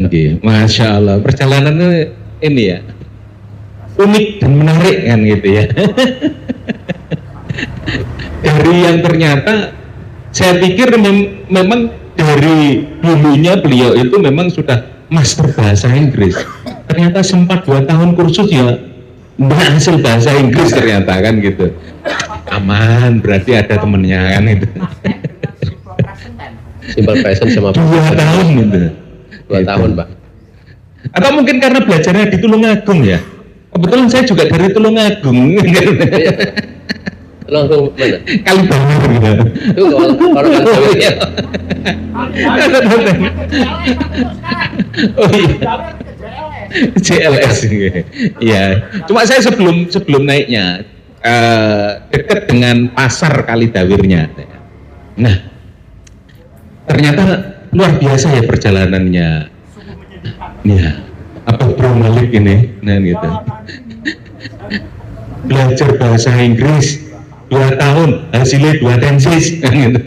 Oke, Masya Allah, perjalanannya ini ya unik dan menarik kan gitu ya. Dari yang ternyata saya pikir memang dari dulunya beliau itu memang sudah master bahasa Inggris. Ternyata sempat 2 tahun kursus ya berhasil bahasa Inggris ternyata kan gitu. Aman, berarti ada temennya kan itu. Simple present sama 2 tahun gitu. 2 tahun, Pak. Atau mungkin karena belajarnya di Tulungagung ya. Kebetulan saya juga dari Tulungagung. Langsung mana? Kali Banger gitu. Itu orang Jawa ya. Oh iya. CLS ya. Cuma saya sebelum naiknya dekat dengan pasar Kalidawirnya. Nah, ternyata luar biasa ya perjalanannya. Ya, apa Bro Malik ini, nah gitu. Belajar bahasa Inggris 2 tahun, hasilnya 2 tensis, gitu.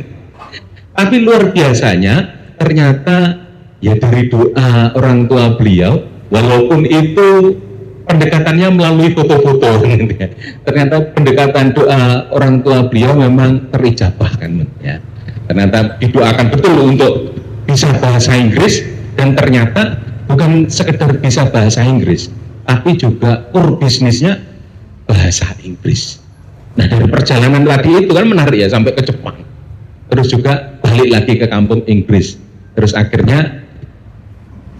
Tapi luar biasanya ternyata ya dari doa orang tua beliau, walaupun itu pendekatannya melalui foto-foto, gitu ya. Ternyata pendekatan doa orang tua beliau memang terijabah kan, ya. Ternyata didoakan betul untuk bisa bahasa Inggris dan ternyata bukan sekedar bisa bahasa Inggris, tapi juga core bisnisnya bahasa Inggris. Nah dari perjalanan tadi itu kan menarik ya sampai ke Jepang, terus juga balik lagi ke kampung Inggris, terus akhirnya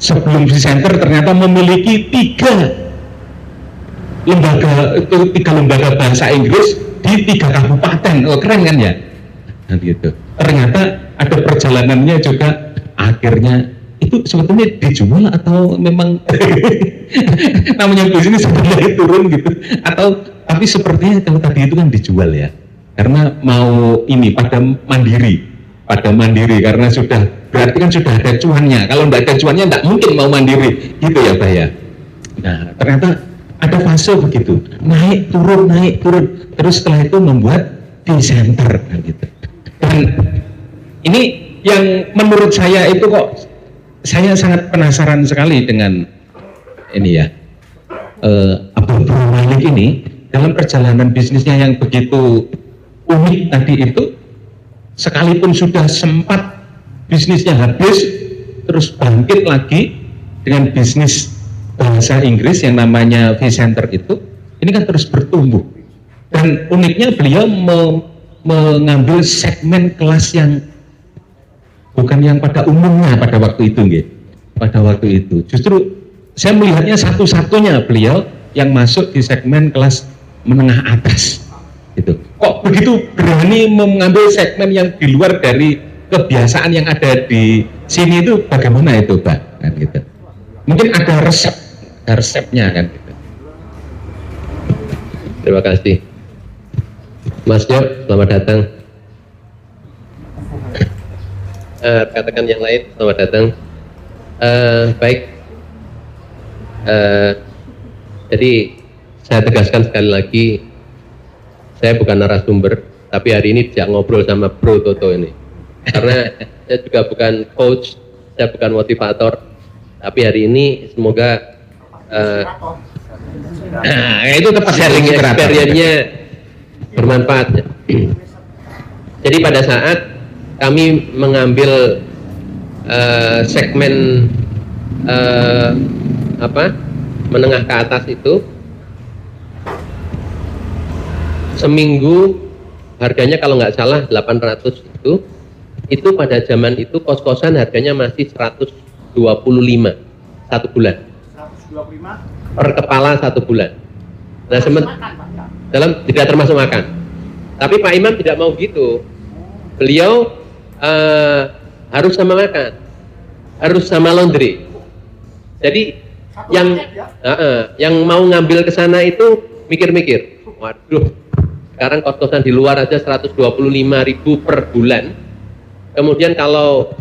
sebelum di center ternyata memiliki 3 lembaga bahasa Inggris di 3 kabupaten. Oh keren kan ya? Nah, gitu. Ternyata ada perjalanannya juga akhirnya itu sebetulnya dijual atau memang namanya bisnis sebenarnya turun gitu, atau tapi sepertinya kalau tadi itu kan dijual ya karena mau ini pada mandiri karena sudah berarti kan sudah ada cuannya, kalau nggak ada cuannya nggak mungkin mau mandiri gitu ya Pak ya. Nah ternyata ada fase begitu, naik turun terus setelah itu membuat di center gitu. Dan ini yang menurut saya itu kok saya sangat penasaran sekali dengan ini ya, Abang Bro Malik ini dalam perjalanan bisnisnya yang begitu unik tadi itu, sekalipun sudah sempat bisnisnya habis terus bangkit lagi dengan bisnis bahasa Inggris yang namanya V-Center itu, ini kan terus bertumbuh. Dan uniknya beliau mengambil segmen kelas yang bukan yang pada umumnya pada waktu itu, gitu. Pada waktu itu, justru saya melihatnya satu-satunya beliau yang masuk di segmen kelas menengah atas. Gitu. Kok begitu berani mengambil segmen yang di luar dari kebiasaan yang ada di sini itu bagaimana itu, Pak? Kan gitu. Mungkin ada resepnya kan. Gitu. Terima kasih, Mas Jo. Selamat datang. Katakan yang lain, selamat datang. Baik, jadi saya tegaskan sekali lagi, saya bukan narasumber, tapi hari ini tidak ngobrol sama Bro Toto ini, karena saya juga bukan coach, saya bukan motivator, tapi hari ini semoga itu tepat sharing experience-nya bermanfaat. Jadi pada saat kami mengambil segmen menengah ke atas itu, seminggu harganya kalau nggak salah 800 itu pada zaman itu kos-kosan harganya masih 125 1 bulan. 125 per kepala 1 bulan. Nah dalam tidak termasuk makan. Tapi Pak Imam tidak mau gitu. Beliau harus sama makan, harus sama laundry. Jadi yang mau ngambil ke sana itu mikir-mikir, waduh, sekarang kos-kosan di luar aja 125.000 per bulan. Kemudian kalau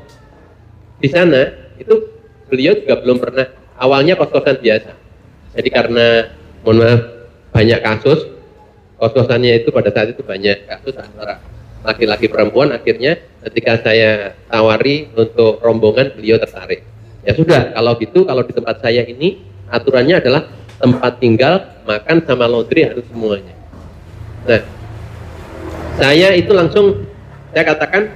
di sana itu beliau juga belum pernah, awalnya kos-kosan biasa. Jadi karena mohon maaf banyak kasus, kos-kosannya itu pada saat itu banyak kasus antara laki-laki perempuan, akhirnya ketika saya tawari untuk rombongan beliau tertarik. Ya sudah, kalau gitu, kalau di tempat saya ini aturannya adalah tempat tinggal, makan sama laundry harus semuanya. Nah, saya itu langsung saya katakan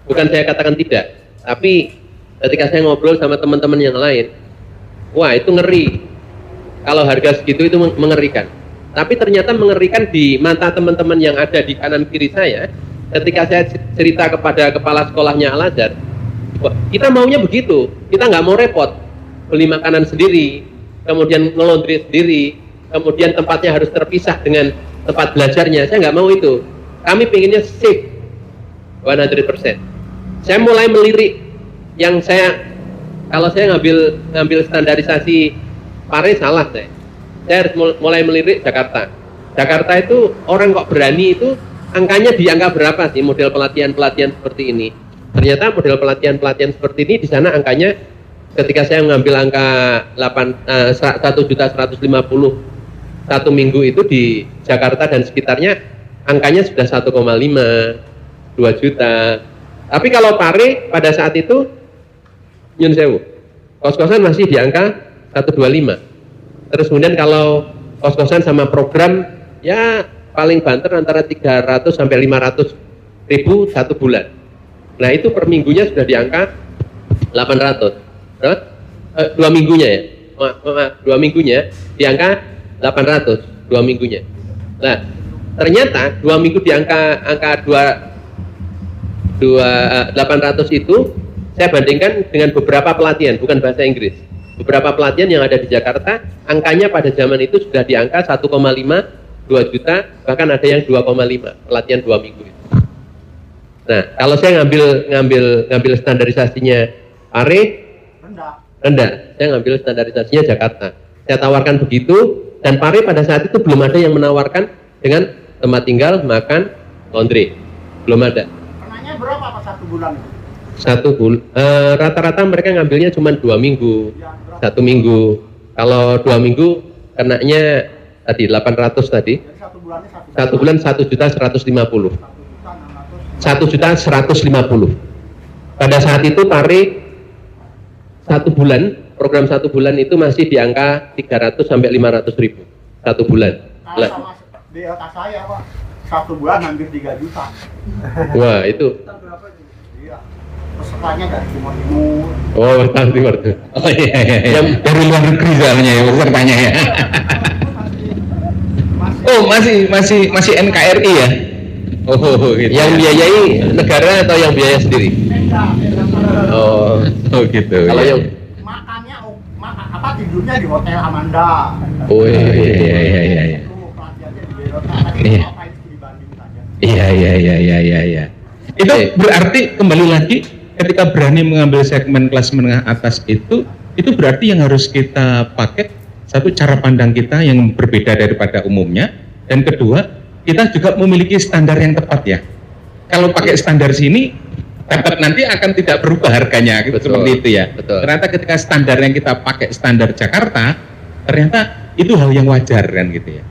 bukan saya katakan tidak, tapi ketika saya ngobrol sama teman-teman yang lain, wah itu ngeri. Kalau harga segitu itu mengerikan. Tapi ternyata mengerikan di mata teman-teman yang ada di kanan kiri saya. Ketika saya cerita kepada kepala sekolahnya Al-Azhar, kita maunya begitu, kita nggak mau repot, beli makanan sendiri, kemudian ngelondri sendiri, kemudian tempatnya harus terpisah dengan tempat belajarnya. Saya nggak mau itu. Kami pengennya safe 100%. Saya mulai melirik yang kalau saya ngambil standarisasi Pare salah saya harus mulai melirik Jakarta. Jakarta itu orang kok berani itu angkanya di angka berapa sih model pelatihan seperti ini? Ternyata model pelatihan seperti ini di sana angkanya ketika saya mengambil angka 1.150.000 satu minggu itu di Jakarta dan sekitarnya angkanya sudah 1,5 2 juta. Tapi kalau Pare pada saat itu nyun sewu, kos-kosan masih di angka 125. Terus kemudian kalau kos-kosan sama program ya paling banter antara 300 sampai 500 ribu satu bulan. Nah itu per minggunya sudah di angka 800. 2 minggunya ya, 2 minggunya di angka 800 2 minggunya. Nah ternyata 2 minggu di angka 800 itu saya bandingkan dengan beberapa pelatihan, bukan bahasa Inggris. Beberapa pelatihan yang ada di Jakarta, angkanya pada zaman itu sudah di angka 1,5, 2 juta, bahkan ada yang 2,5 pelatihan 2 minggu itu. Nah, kalau saya ngambil standarisasinya Pare rendah. Saya ngambil standarisasinya Jakarta. Saya tawarkan begitu, dan Pare pada saat itu belum ada yang menawarkan dengan tempat tinggal, makan, laundry. Belum ada. Kenanya berapa Pak satu bulan? Rata-rata mereka ngambilnya cuma 2 minggu. Ya, 1 minggu. Kalau 2 minggu kenanya tadi 800 tadi. Jadi satu bulannya Satu bulan 1.150. 1.150. Pada saat itu Pare satu bulan, program 1 bulan itu masih di angka 300 sampai 500 ribu satu bulan. Kalau sama BLK saya Pak, satu bulan hampir 3 juta. Wah itu. Iya. Pesertanya dari Timur Timur. Oh Timur. Oh iya. Yang dari luar negeri soalnya ya pesertanya ya. Oh masih NKRI ya? Oh gitu. Yang biayai negara atau yang biaya sendiri? Oh gitu. Kalau ya. yang Makannya tidurnya di Hotel Amanda. oh iya. Itu pelatihannya di BLK. Tapi Iya. apa itu dibanding saja? Iya. Itu berarti kembali lagi ketika berani mengambil segmen kelas menengah atas itu berarti yang harus kita pakai satu cara pandang kita yang berbeda daripada umumnya, dan kedua kita juga memiliki standar yang tepat ya. Kalau pakai standar sini dapat nanti akan tidak berubah harganya gitu, Betul, seperti itu ya. betul. Ternyata ketika standar yang kita pakai standar Jakarta, ternyata itu hal yang wajar kan gitu ya.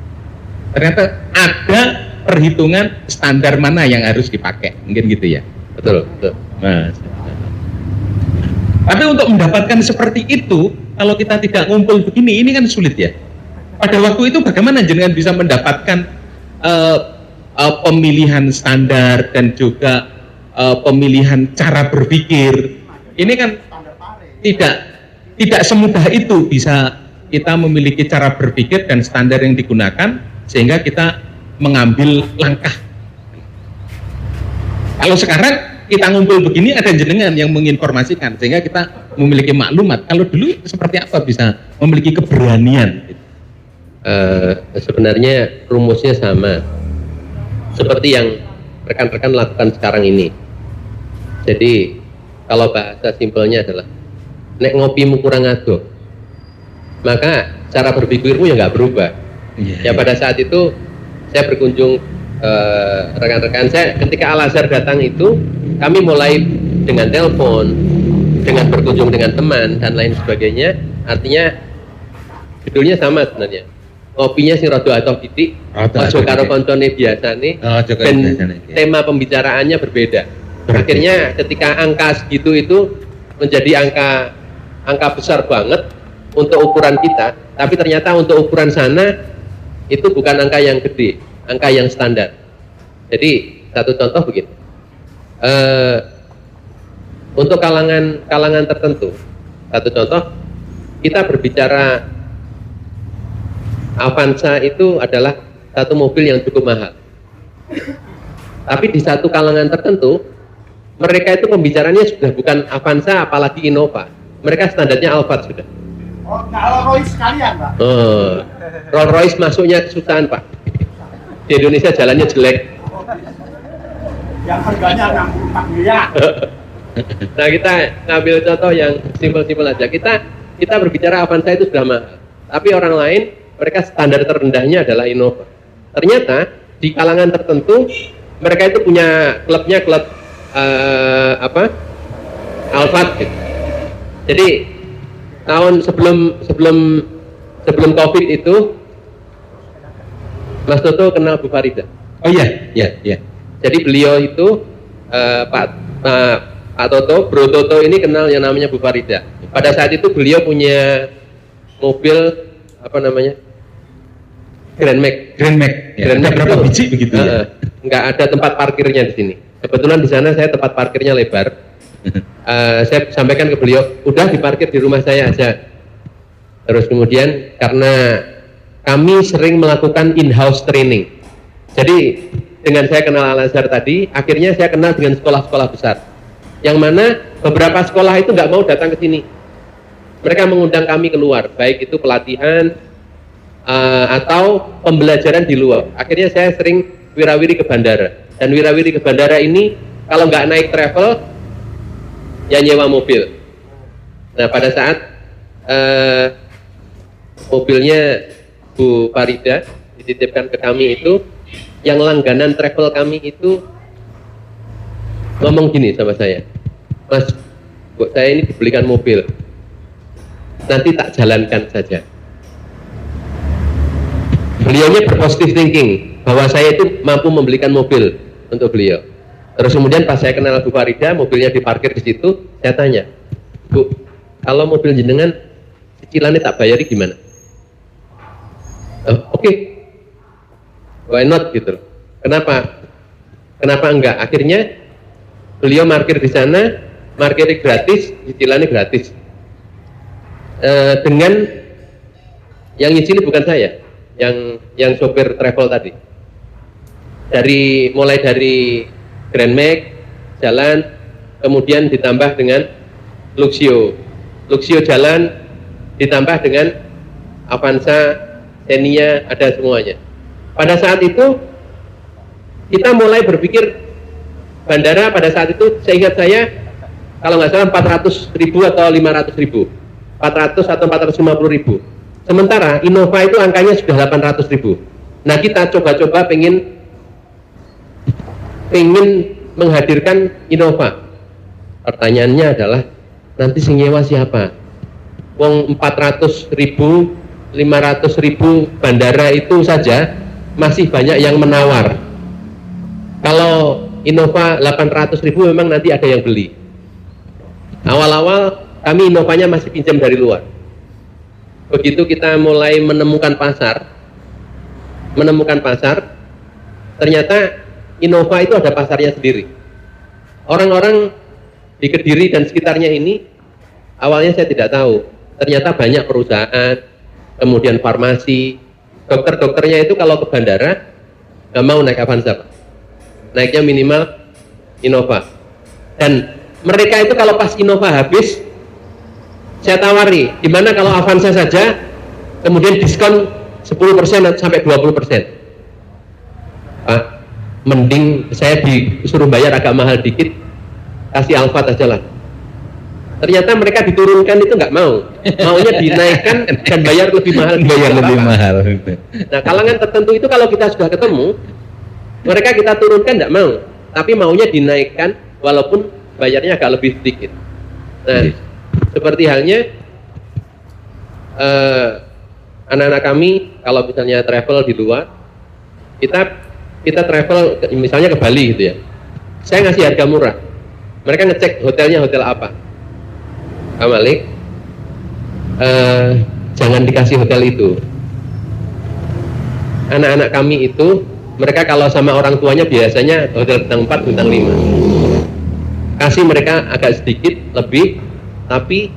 Ternyata ada perhitungan standar mana yang harus dipakai, mungkin gitu ya. betul. Mas. Tapi untuk mendapatkan seperti itu, kalau kita tidak ngumpul begini, ini kan sulit ya. Pada waktu itu bagaimana jenengan bisa mendapatkan pemilihan standar dan juga pemilihan cara berpikir? Ini kan Standar Pare. tidak semudah itu bisa kita memiliki cara berpikir dan standar yang digunakan sehingga kita mengambil langkah. Kalau sekarang kita ngumpul begini ada jenengan yang menginformasikan sehingga kita memiliki maklumat. Kalau dulu seperti apa bisa memiliki keberanian? Sebenarnya rumusnya sama seperti yang rekan-rekan lakukan sekarang ini. Jadi kalau bahasa simpelnya adalah nek ngopimu kurang ado, maka cara berpikirmu ya nggak berubah. Ya pada saat itu saya berkunjung rekan-rekan saya ketika Al-Azhar datang itu, kami mulai dengan telepon, dengan berkunjung dengan teman dan lain sebagainya. Artinya judulnya sama sebenarnya. Kopinya sing rada atoh titik, ojo karo koncone biasane, dan tema pembicaraannya berbeda. Akhirnya ketika angka segitu itu menjadi angka besar banget untuk ukuran kita, tapi ternyata untuk ukuran sana itu bukan angka yang gede, angka yang standar. Jadi satu contoh begini, untuk kalangan tertentu, satu contoh, kita berbicara Avanza itu adalah satu mobil yang cukup mahal. Tapi di satu kalangan tertentu, mereka itu pembicaranya sudah bukan Avanza apalagi Innova. Mereka standarnya Alphard sudah. Oh, kalau Royce sekalian, Pak. Rolls Royce masuknya kesusahan, Pak. Di Indonesia jalannya jelek. Yang harganya 64 miliar. Nah, kita ngambil contoh yang simpel-simpel aja. Kita berbicara Avanza itu sudah mahal. Tapi orang lain, mereka standar terendahnya adalah Innova. Ternyata di kalangan tertentu, mereka itu punya klubnya, klub Alphard gitu. Jadi tahun sebelum COVID itu, Mas Toto kenal Bu Farida. Oh iya, iya. Jadi beliau itu Pak Toto, Bro Toto ini kenal yang namanya Bu Farida. Pada saat itu beliau punya mobil apa namanya? Grand Max. Grand Max. Grand Max berapa itu, biji begitu ya? Nggak ada tempat parkirnya di sini. Kebetulan di sana saya tempat parkirnya lebar. Saya sampaikan ke beliau, udah diparkir di rumah saya aja. Terus kemudian karena kami sering melakukan in-house training. Jadi dengan saya kenal Al-Azhar tadi, akhirnya saya kenal dengan sekolah-sekolah besar. Yang mana beberapa sekolah itu nggak mau datang ke sini. Mereka mengundang kami keluar, baik itu pelatihan atau pembelajaran di luar. Akhirnya saya sering wirawiri ke bandara. Dan wirawiri ke bandara ini kalau nggak naik travel, ya nyewa mobil. Nah pada saat mobilnya Bu Farida dititipkan ke kami itu, yang langganan travel kami itu ngomong gini sama saya, Mas, buat saya ini dibelikan mobil, nanti tak jalankan saja. Beliaunya berpositif thinking bahwa saya itu mampu membelikan mobil untuk beliau. Terus kemudian pas saya kenal Bu Farida, mobilnya diparkir di situ, saya tanya, Bu, kalau mobil jenengan cicilannya tak bayari gimana? Oke. Why not gitu. Kenapa? Kenapa enggak? Akhirnya beliau parkir di sana, parkirnya gratis, cicilannya gratis. Dengan yang nyicili bukan saya, yang sopir travel tadi. Mulai dari Grand Max, jalan, kemudian ditambah dengan Luxio jalan, ditambah dengan Avanza, Xenia, ada semuanya. Pada saat itu kita mulai berpikir bandara pada saat itu, seingat saya kalau nggak salah 400.000 atau 500.000, 400 atau 450.000. Sementara Innova itu angkanya sudah 800.000. Nah kita coba-coba pengen menghadirkan Innova. Pertanyaannya adalah nanti sing nyewa siapa? Wong 400.000, 500.000 bandara itu saja masih banyak yang menawar. Kalau Innova 800.000 memang nanti ada yang beli. Awal-awal kami Innovanya masih pinjam dari luar. Begitu kita mulai menemukan pasar, ternyata Innova itu ada pasarnya sendiri. Orang-orang di Kediri dan sekitarnya ini awalnya saya tidak tahu. Ternyata banyak perusahaan, kemudian farmasi, dokter-dokternya itu kalau ke bandara nggak mau naik Avanza, naiknya minimal Innova. Dan mereka itu kalau pas Innova habis, saya tawari, gimana kalau Avanza saja, kemudian diskon 10% sampai 20%. Mending saya disuruh bayar agak mahal dikit, kasih Alphard aja lah. Ternyata mereka diturunkan itu nggak mau, maunya dinaikkan dan bayar lebih mahal. mahal. Nah kalangan tertentu itu kalau kita sudah ketemu, mereka kita turunkan nggak mau, tapi maunya dinaikkan walaupun bayarnya agak lebih sedikit. Nah seperti halnya anak-anak kami kalau misalnya travel di luar, kita travel misalnya ke Bali gitu ya, saya ngasih harga murah. Mereka ngecek hotelnya hotel apa. Pak Malik, jangan dikasih hotel itu. Anak-anak kami itu, mereka kalau sama orang tuanya biasanya hotel bintang 4, bintang 5. Kasih mereka agak sedikit lebih, tapi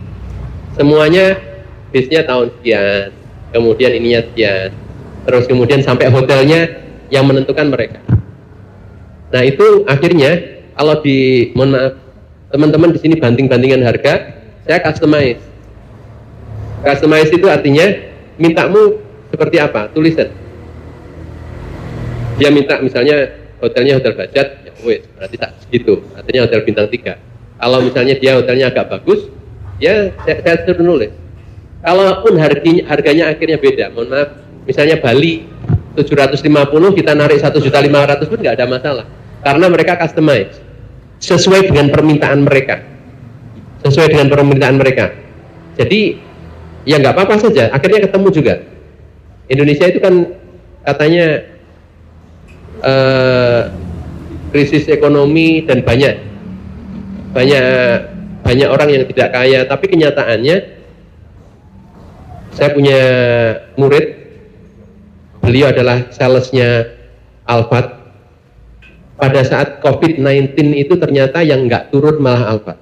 semuanya bisnya tahun sekian, kemudian ininya sekian, terus kemudian sampai hotelnya yang menentukan mereka. Nah itu akhirnya kalau mohon maaf, teman-teman di sini banting-bantingan harga, saya customize. Customize itu artinya mintamu seperti apa, tulisan. Dia minta misalnya hotelnya hotel budget, ya wes, berarti tak segitu, artinya hotel bintang 3. Kalau misalnya dia hotelnya agak bagus, ya saya suruh nulis. Kalaupun harganya akhirnya beda, mohon maaf, misalnya Bali 750 kita narik 1.500.000 pun nggak ada masalah, karena mereka customize sesuai dengan permintaan mereka, Jadi ya nggak apa-apa saja, akhirnya ketemu juga. Indonesia itu kan katanya krisis ekonomi dan banyak orang yang tidak kaya, tapi kenyataannya saya punya murid, beliau adalah salesnya Alphard. Pada saat COVID-19 itu ternyata yang nggak turun malah Alphard.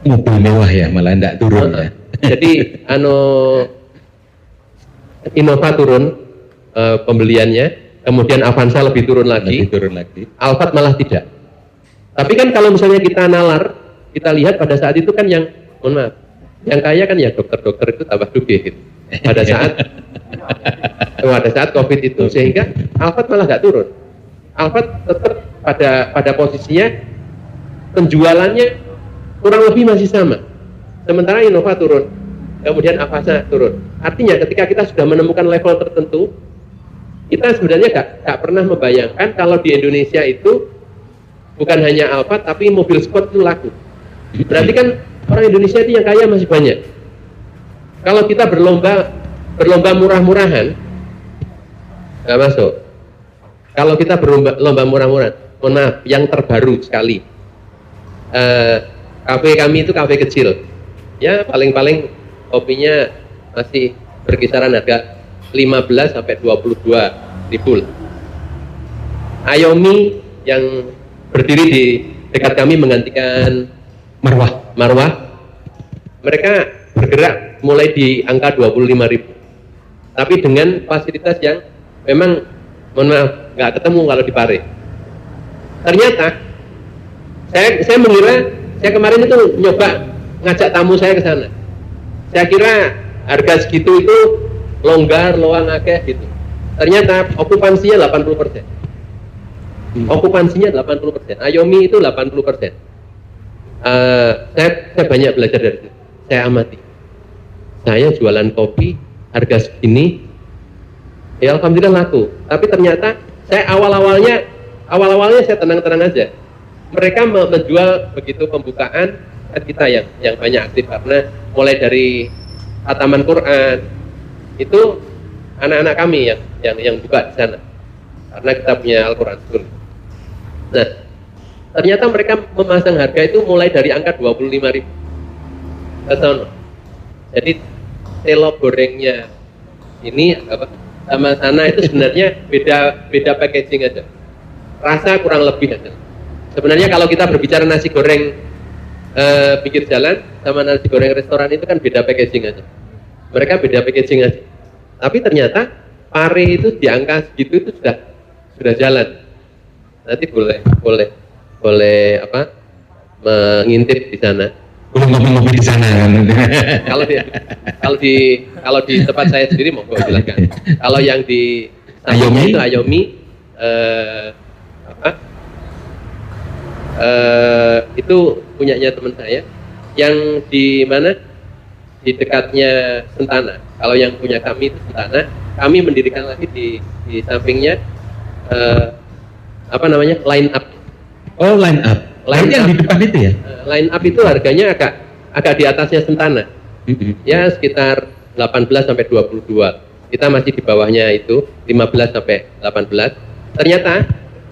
Mobil mewah ya, malah nggak turun ya. Jadi Innova turun pembeliannya, kemudian Avanza lebih turun lagi. Alphard malah tidak. Tapi kan kalau misalnya kita nalar, kita lihat pada saat itu kan yang, mohon maaf, yang kaya kan ya dokter-dokter itu tambah duge gitu. Pada saat COVID itu, sehingga Alphard malah nggak turun. Alphard tetap pada posisinya, penjualannya kurang lebih masih sama. Sementara Innova turun, kemudian Avanza turun. Artinya ketika kita sudah menemukan level tertentu, kita sebenarnya gak pernah membayangkan kalau di Indonesia itu bukan hanya Alphard tapi mobil sport itu laku. Berarti kan orang Indonesia itu yang kaya masih banyak. Kalau kita berlomba murah-murahan, nggak masuk. Kalau kita berlomba murah-murahan, mohon maaf, yang terbaru sekali, kafe kami itu kafe kecil, ya paling-paling kopinya masih berkisaran harga 15 sampai 22 ribu. Ayomi yang berdiri di dekat kami menggantikan Marwah. Mereka bergerak mulai di angka 25.000. Tapi dengan fasilitas yang memang, mohon maaf, nggak ketemu kalau di Pare. Ternyata saya mengira, saya kemarin itu nyoba ngajak tamu saya ke sana. Saya kira harga segitu itu longgar, loang akeh gitu. Ternyata okupansinya 80%. Okupansinya 80%. Ayomi itu 80%. Saya banyak belajar dari itu. Saya amati. Saya jualan kopi harga segini, ya alhamdulillah laku. Tapi ternyata saya awal-awalnya saya tenang-tenang aja. Mereka menjual begitu pembukaan, kita yang banyak aktif, karena mulai dari khataman Quran itu anak-anak kami yang buka di sana, karena kita punya Al-Quran School. Nah, ternyata mereka memasang harga itu mulai dari angka 25.000 ke sana. Jadi telo gorengnya ini sama sana itu sebenarnya beda packaging aja, rasa kurang lebih aja. Sebenarnya kalau kita berbicara nasi goreng pinggir jalan sama nasi goreng restoran itu kan beda packaging aja. Mereka beda packaging aja. Tapi ternyata Pare itu di angka segitu itu sudah jalan. Nanti boleh mengintip di sana. Boleh ngopi-ngopi di sana kan. Kalau di tempat saya sendiri monggo silakan. Kalau yang di Ayomi itu Ayomi itu punyanya teman saya yang di mana, di dekatnya Sentana. Kalau yang punya kami itu Sentana, kami mendirikan lagi di sampingnya line up. Oh, line up. Line yang up. di depan itu ya? Line up itu harganya agak di atasnya Sentana. Ya sekitar 18 sampai 22. Kita masih di bawahnya itu 15 sampai 18. Ternyata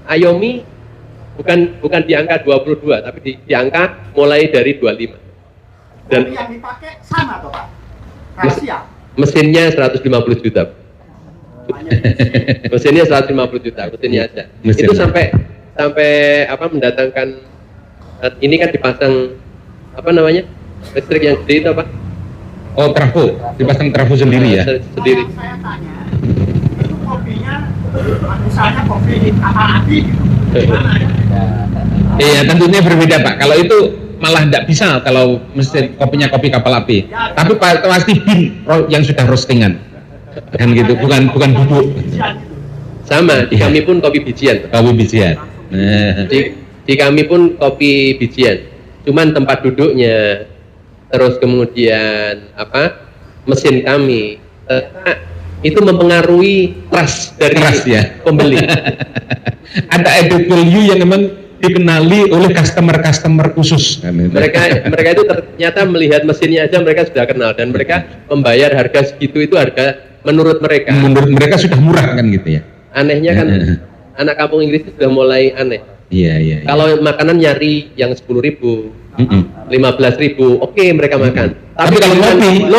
Ayomi bukan di angka 22, tapi di angka mulai dari 25. Dan Kopi yang dipakai sama toh Pak? Rahasia. mesinnya 150 juta. Mesinnya 150 juta, mesinnya aja. Mesinnya. Itu sampai apa mendatangkan, ini kan dipasang apa namanya? Listrik yang gede itu apa? Oh, trafo, dipasang trafo sendiri ya? Sendiri. Yang saya tanya, itu kopinya, misalnya kopi apa-api gitu. Gimana ya? Iya, tentunya berbeda Pak. Kalau itu malah tidak bisa kalau mesin kopinya kopi kapal api. Tapi pasti bin yang sudah roastingan, kan gitu, bukan bubuk. Bijian gitu. Sama, di kami pun kopi bijian. Kopi bijian. Nah, Di kami pun kopi bijian. Cuman tempat duduknya, terus kemudian apa? Mesin kami itu mempengaruhi trust dari Trust, ya. pembeli. ada added value yang memang dikenali oleh customer khusus. Kan gitu. Mereka itu ternyata melihat mesinnya aja mereka sudah kenal, dan mereka membayar harga segitu, itu harga menurut mereka. Menurut mereka sudah murah kan gitu ya. Anehnya kan anak kampung Inggris itu sudah mulai aneh. Iya. Kalau makanan nyari yang 10.000, 15.000, oke mereka makan. Tapi kalau ngopi,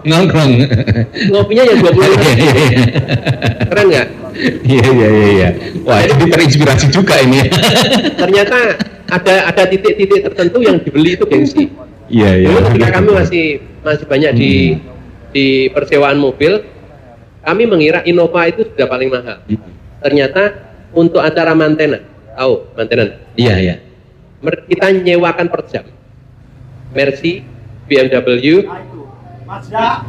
nongkrong, ngopinya yang 25.000. Keren nggak? Iya. Wah, jadi terinspirasi juga ini. Ternyata ada titik-titik tertentu yang dibeli itu gengsi. Iya. Dulu ketika kami masih banyak di persewaan mobil, kami mengira Innova itu sudah paling mahal. Ternyata untuk acara mantenan, tahu mantenan? Iya. Kita nyewakan per jam. Mercy, BMW, Nah itu, Mazda.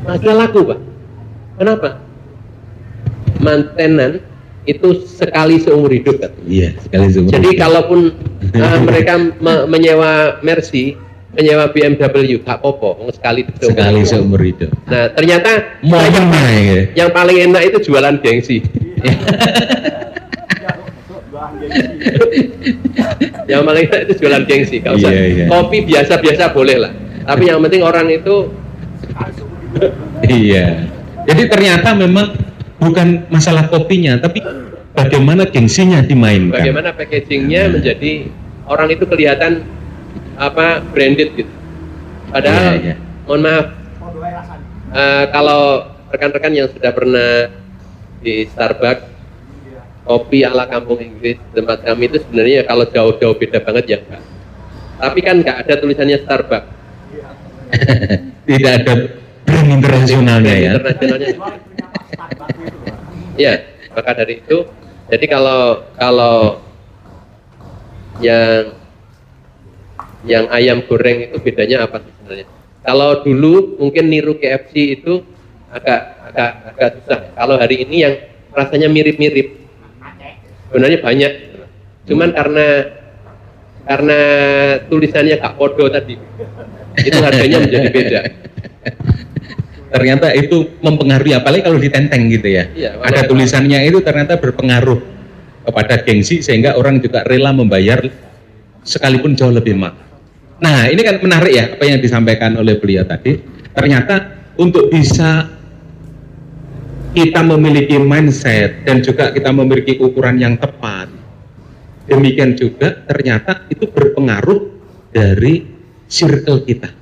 Mazda laku Pak. Kenapa? Mantenan itu sekali seumur hidup kan. Iya, sekali seumur. Jadi kalaupun mereka menyewa Mercy, menyewa BMW, gak apa-apa, sekali seumur hidup. Nah ternyata ya. yang paling enak itu jualan gengsi. Yang paling enak itu jualan gengsi. Gak usah kopi biasa-biasa boleh lah. Tapi yang penting orang itu. Iya. Jadi ternyata memang bukan masalah kopinya, tapi bagaimana gengsinya dimainkan. Bagaimana packagingnya menjadi orang itu kelihatan apa branded gitu. Padahal mohon maaf, kalau rekan-rekan yang sudah pernah di Starbucks, kopi ala kampung Inggris tempat kami itu sebenarnya kalau jauh-jauh beda banget ya enggak. Tapi kan nggak ada tulisannya Starbucks. Tidak ada brand internasionalnya ya. Internasionalnya. Ya, maka dari itu, jadi kalau yang ayam goreng itu bedanya apa sih sebenarnya? Kalau dulu mungkin niru KFC itu agak susah. Kalau hari ini yang rasanya mirip-mirip, sebenarnya banyak. Cuman karena tulisannya gak podo tadi, itu harganya menjadi beda. Ternyata itu mempengaruhi, apalagi kalau ditenteng gitu ya. Iya, ada tulisannya itu ternyata berpengaruh kepada gengsi sehingga orang juga rela membayar sekalipun jauh lebih mahal. Nah, ini kan menarik ya apa yang disampaikan oleh beliau tadi. Ternyata untuk bisa kita memiliki mindset dan juga kita memiliki ukuran yang tepat, demikian juga ternyata itu berpengaruh dari circle kita.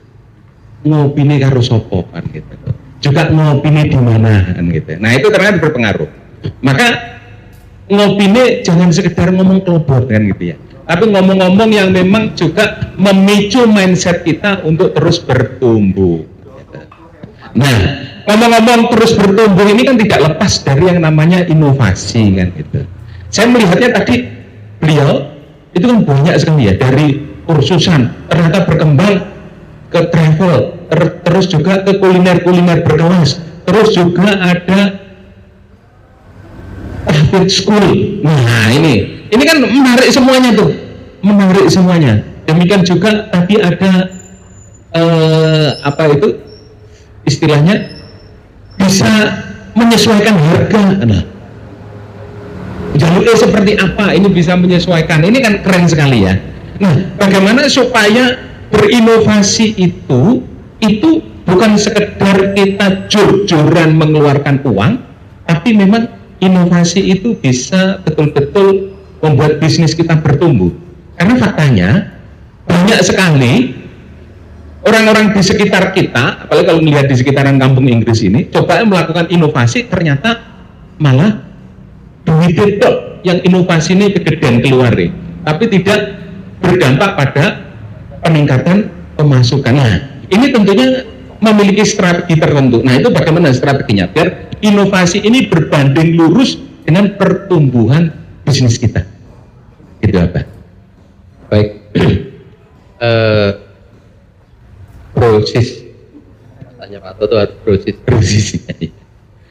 Ngopine karo sopo kan gitu. Juga ngopine di mana kan gitu. Nah, itu ternyata berpengaruh. Maka ngopine jangan sekedar ngomong kelobot kan gitu ya. Tapi ngomong-ngomong yang memang juga memicu mindset kita untuk terus bertumbuh. Nah, ngomong-ngomong terus bertumbuh ini kan tidak lepas dari yang namanya inovasi kan gitu. Saya melihatnya tadi beliau itu kan banyak sekali ya, dari kursusan ternyata berkembang ke travel, terus juga ke kuliner berkelas, terus juga ada private school. Nah, ini kan menarik semuanya tuh, menarik semuanya. Demikian juga tadi ada apa itu istilahnya bisa menyesuaikan harga. Nah, jalurnya seperti apa? Ini bisa menyesuaikan. Ini kan keren sekali ya. Nah, bagaimana supaya berinovasi itu bukan sekedar kita jor-joran mengeluarkan uang, tapi memang inovasi itu bisa betul-betul membuat bisnis kita bertumbuh. Karena faktanya banyak sekali orang-orang di sekitar kita, apalagi kalau melihat di sekitaran kampung Inggris ini, coba melakukan inovasi, ternyata malah duit itu yang inovasi ini kegedean keluar, tapi tidak berdampak pada peningkatan pemasukan. Nah, ini tentunya memiliki strategi tertentu. Nah, itu bagaimana strateginya biar inovasi ini berbanding lurus dengan pertumbuhan bisnis kita. Itu apa? Baik. Proses. Tanya Pak Toto harus proses.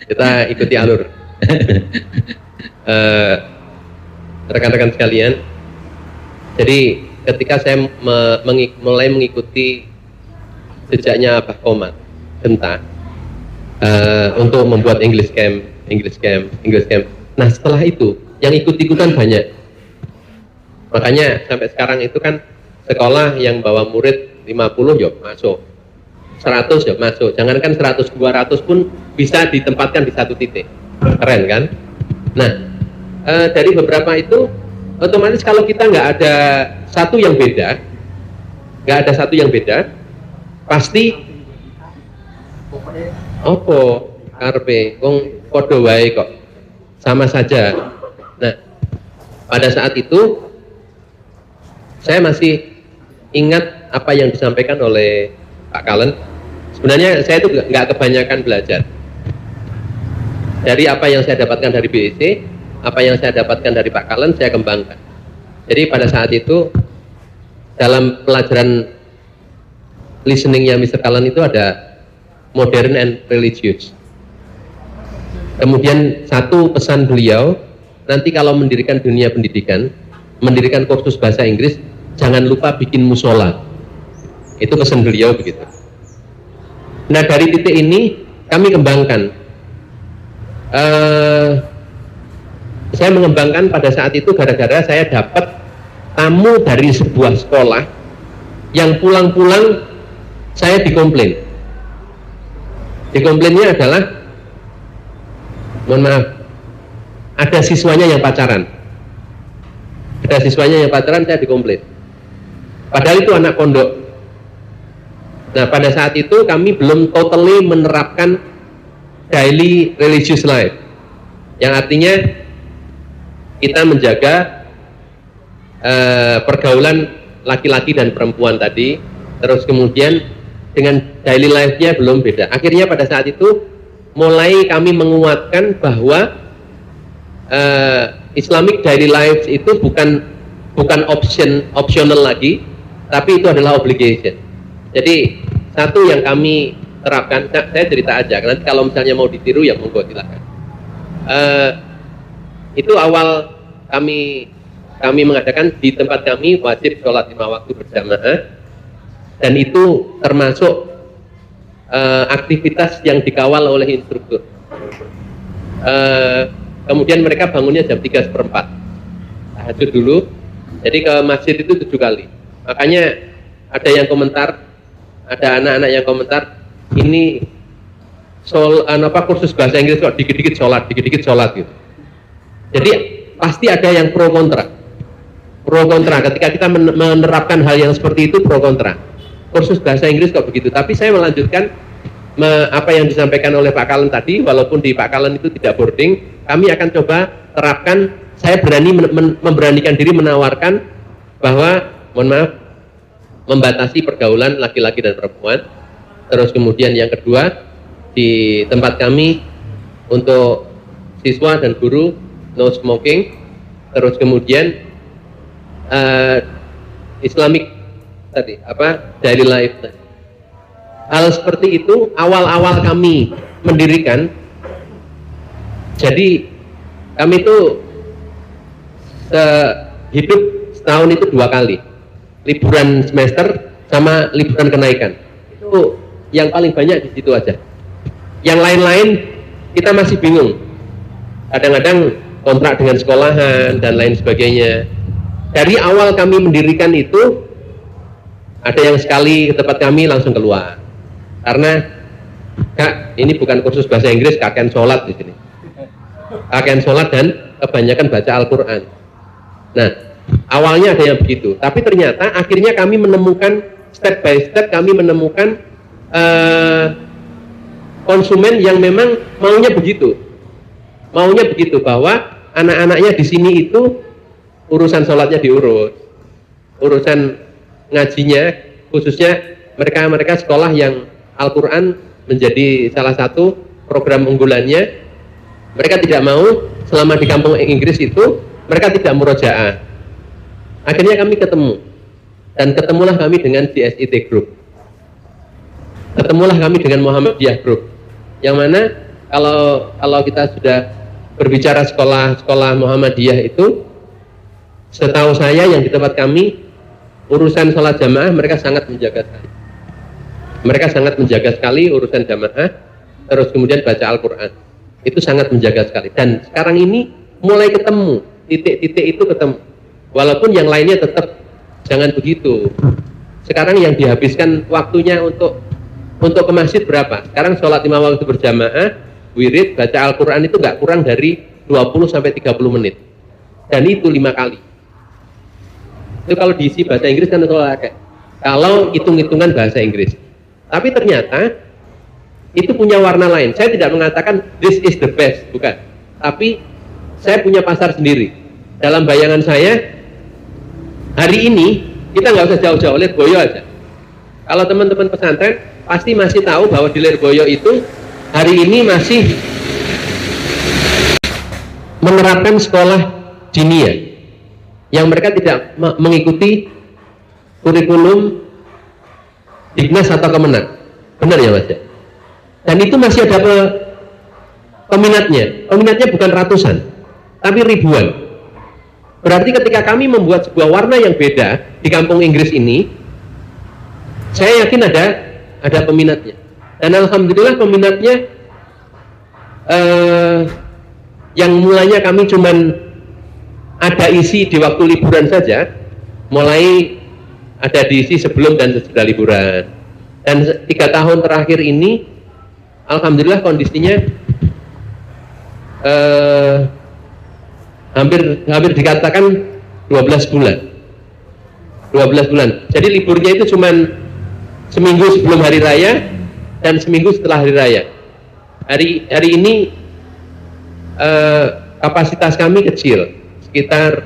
Kita ikuti alur. Rekan-rekan sekalian, jadi ketika saya mulai mengikuti jejaknya Pak Komar Genta untuk membuat English Camp. Nah, setelah itu yang ikut-ikutan banyak. Makanya sampai sekarang itu kan sekolah yang bawa murid 50 ya masuk, 100 ya masuk. Jangankan 100, 200 pun bisa ditempatkan di satu titik. Keren kan? Nah, dari beberapa itu otomatis kalau kita nggak ada satu yang beda, pasti opo karpe wong podo wae kok, sama saja. Nah, pada saat itu saya masih ingat apa yang disampaikan oleh Pak Kalen. Sebenarnya saya itu nggak kebanyakan belajar dari apa yang saya dapatkan dari BEC, apa yang saya dapatkan dari Pak Kalen saya kembangkan. Jadi pada saat itu dalam pelajaran listeningnya Mr. Kalen itu ada modern and religious. Kemudian satu pesan beliau, nanti kalau mendirikan dunia pendidikan, mendirikan kursus bahasa Inggris, jangan lupa bikin musola. Itu pesan beliau begitu. Nah, dari titik ini kami kembangkan. Saya mengembangkan pada saat itu gara-gara saya dapat tamu dari sebuah sekolah yang pulang-pulang saya dikomplain. Dikomplainnya adalah, mohon maaf, ada siswanya yang pacaran. Saya dikomplain. Padahal itu anak pondok. Nah, pada saat itu kami belum totally menerapkan daily religious life, yang artinya kita menjaga pergaulan laki-laki dan perempuan tadi, terus kemudian dengan daily life-nya belum beda. Akhirnya pada saat itu mulai kami menguatkan bahwa Islamic daily life itu bukan optional lagi, tapi itu adalah obligation. Jadi satu yang kami terapkan, saya cerita aja, nanti kalau misalnya mau ditiru ya monggo silakan. Itu awal kami mengadakan di tempat kami wajib sholat 5 waktu berjamaah, dan itu termasuk aktivitas yang dikawal oleh instruktur. Kemudian mereka bangunnya jam 3:04 tahajud dulu, jadi ke masjid itu 7 kali. Makanya ada yang komentar, ada anak-anak yang komentar, ini kursus bahasa Inggris kok dikit-dikit sholat gitu. Jadi pasti ada yang pro kontra. Ketika kita menerapkan hal yang seperti itu, pro kontra. Kursus bahasa Inggris kok begitu. Tapi saya melanjutkan apa yang disampaikan oleh Pak Kalen tadi. Walaupun di Pak Kalen itu tidak boarding, kami akan coba terapkan. Saya berani memberanikan diri menawarkan bahwa, mohon maaf, membatasi pergaulan laki-laki dan perempuan. Terus kemudian yang kedua, di tempat kami untuk siswa dan guru no smoking. Terus kemudian Islamic tadi daily life. Hal seperti itu awal-awal kami mendirikan. Jadi kami itu hidup setahun itu 2 kali, liburan semester sama liburan kenaikan. Itu yang paling banyak di situ aja. Yang lain-lain kita masih bingung. Kadang-kadang kontrak dengan sekolahan dan lain sebagainya. Dari awal kami mendirikan itu, ada yang sekali ke tempat kami langsung keluar. Karena, Kak, ini bukan kursus bahasa Inggris, kakek sholat di sini. Kakek sholat dan kebanyakan baca Al-Quran. Nah, awalnya ada yang begitu, tapi ternyata akhirnya kami menemukan step by step, kami menemukan konsumen yang memang maunya begitu bahwa anak-anaknya di sini itu urusan sholatnya diurus, urusan ngajinya, khususnya mereka sekolah yang Al-Quran menjadi salah satu program unggulannya. Mereka tidak mau selama di kampung Inggris itu mereka tidak murojaah. Akhirnya kami ketemu, dan ketemulah kami dengan GSIT Group, ketemulah kami dengan Muhammadiyah Group, yang mana kalau kita sudah berbicara sekolah Muhammadiyah itu, setahu saya yang di tempat kami urusan sholat jamaah mereka sangat menjaga sekali. Mereka sangat menjaga sekali urusan jamaah, terus kemudian baca Al-Quran, itu sangat menjaga sekali. Dan sekarang ini mulai ketemu, titik-titik itu ketemu. Walaupun yang lainnya tetap jangan begitu. Sekarang yang dihabiskan waktunya untuk ke masjid berapa? Sekarang sholat 5 waktu berjamaah, wirid, baca Al-Quran itu nggak kurang dari 20-30 menit. Dan itu 5 kali. Itu kalau diisi bahasa Inggris kan kalau hitung-hitungan bahasa Inggris. Tapi ternyata itu punya warna lain. Saya tidak mengatakan this is the best, bukan. Tapi saya punya pasar sendiri. Dalam bayangan saya, hari ini kita nggak usah jauh-jauh, Lirboyo aja. Kalau teman-teman pesantren pasti masih tahu bahwa di Lirboyo itu hari ini masih menerapkan sekolah dinia yang mereka tidak mengikuti kurikulum Dignas atau Kemenang. Benar ya Mas? Dan itu masih ada peminatnya. Peminatnya bukan ratusan, tapi ribuan. Berarti ketika kami membuat sebuah warna yang beda di kampung Inggris ini, saya yakin ada peminatnya. Dan alhamdulillah peminatnya yang mulanya kami cuman ada isi di waktu liburan saja, mulai ada diisi sebelum dan sesudah liburan. Dan 3 tahun terakhir ini alhamdulillah kondisinya hampir dikatakan 12 bulan. 12 bulan. Jadi liburnya itu cuman seminggu sebelum hari raya dan seminggu setelah hari raya. Hari ini kapasitas kami kecil, sekitar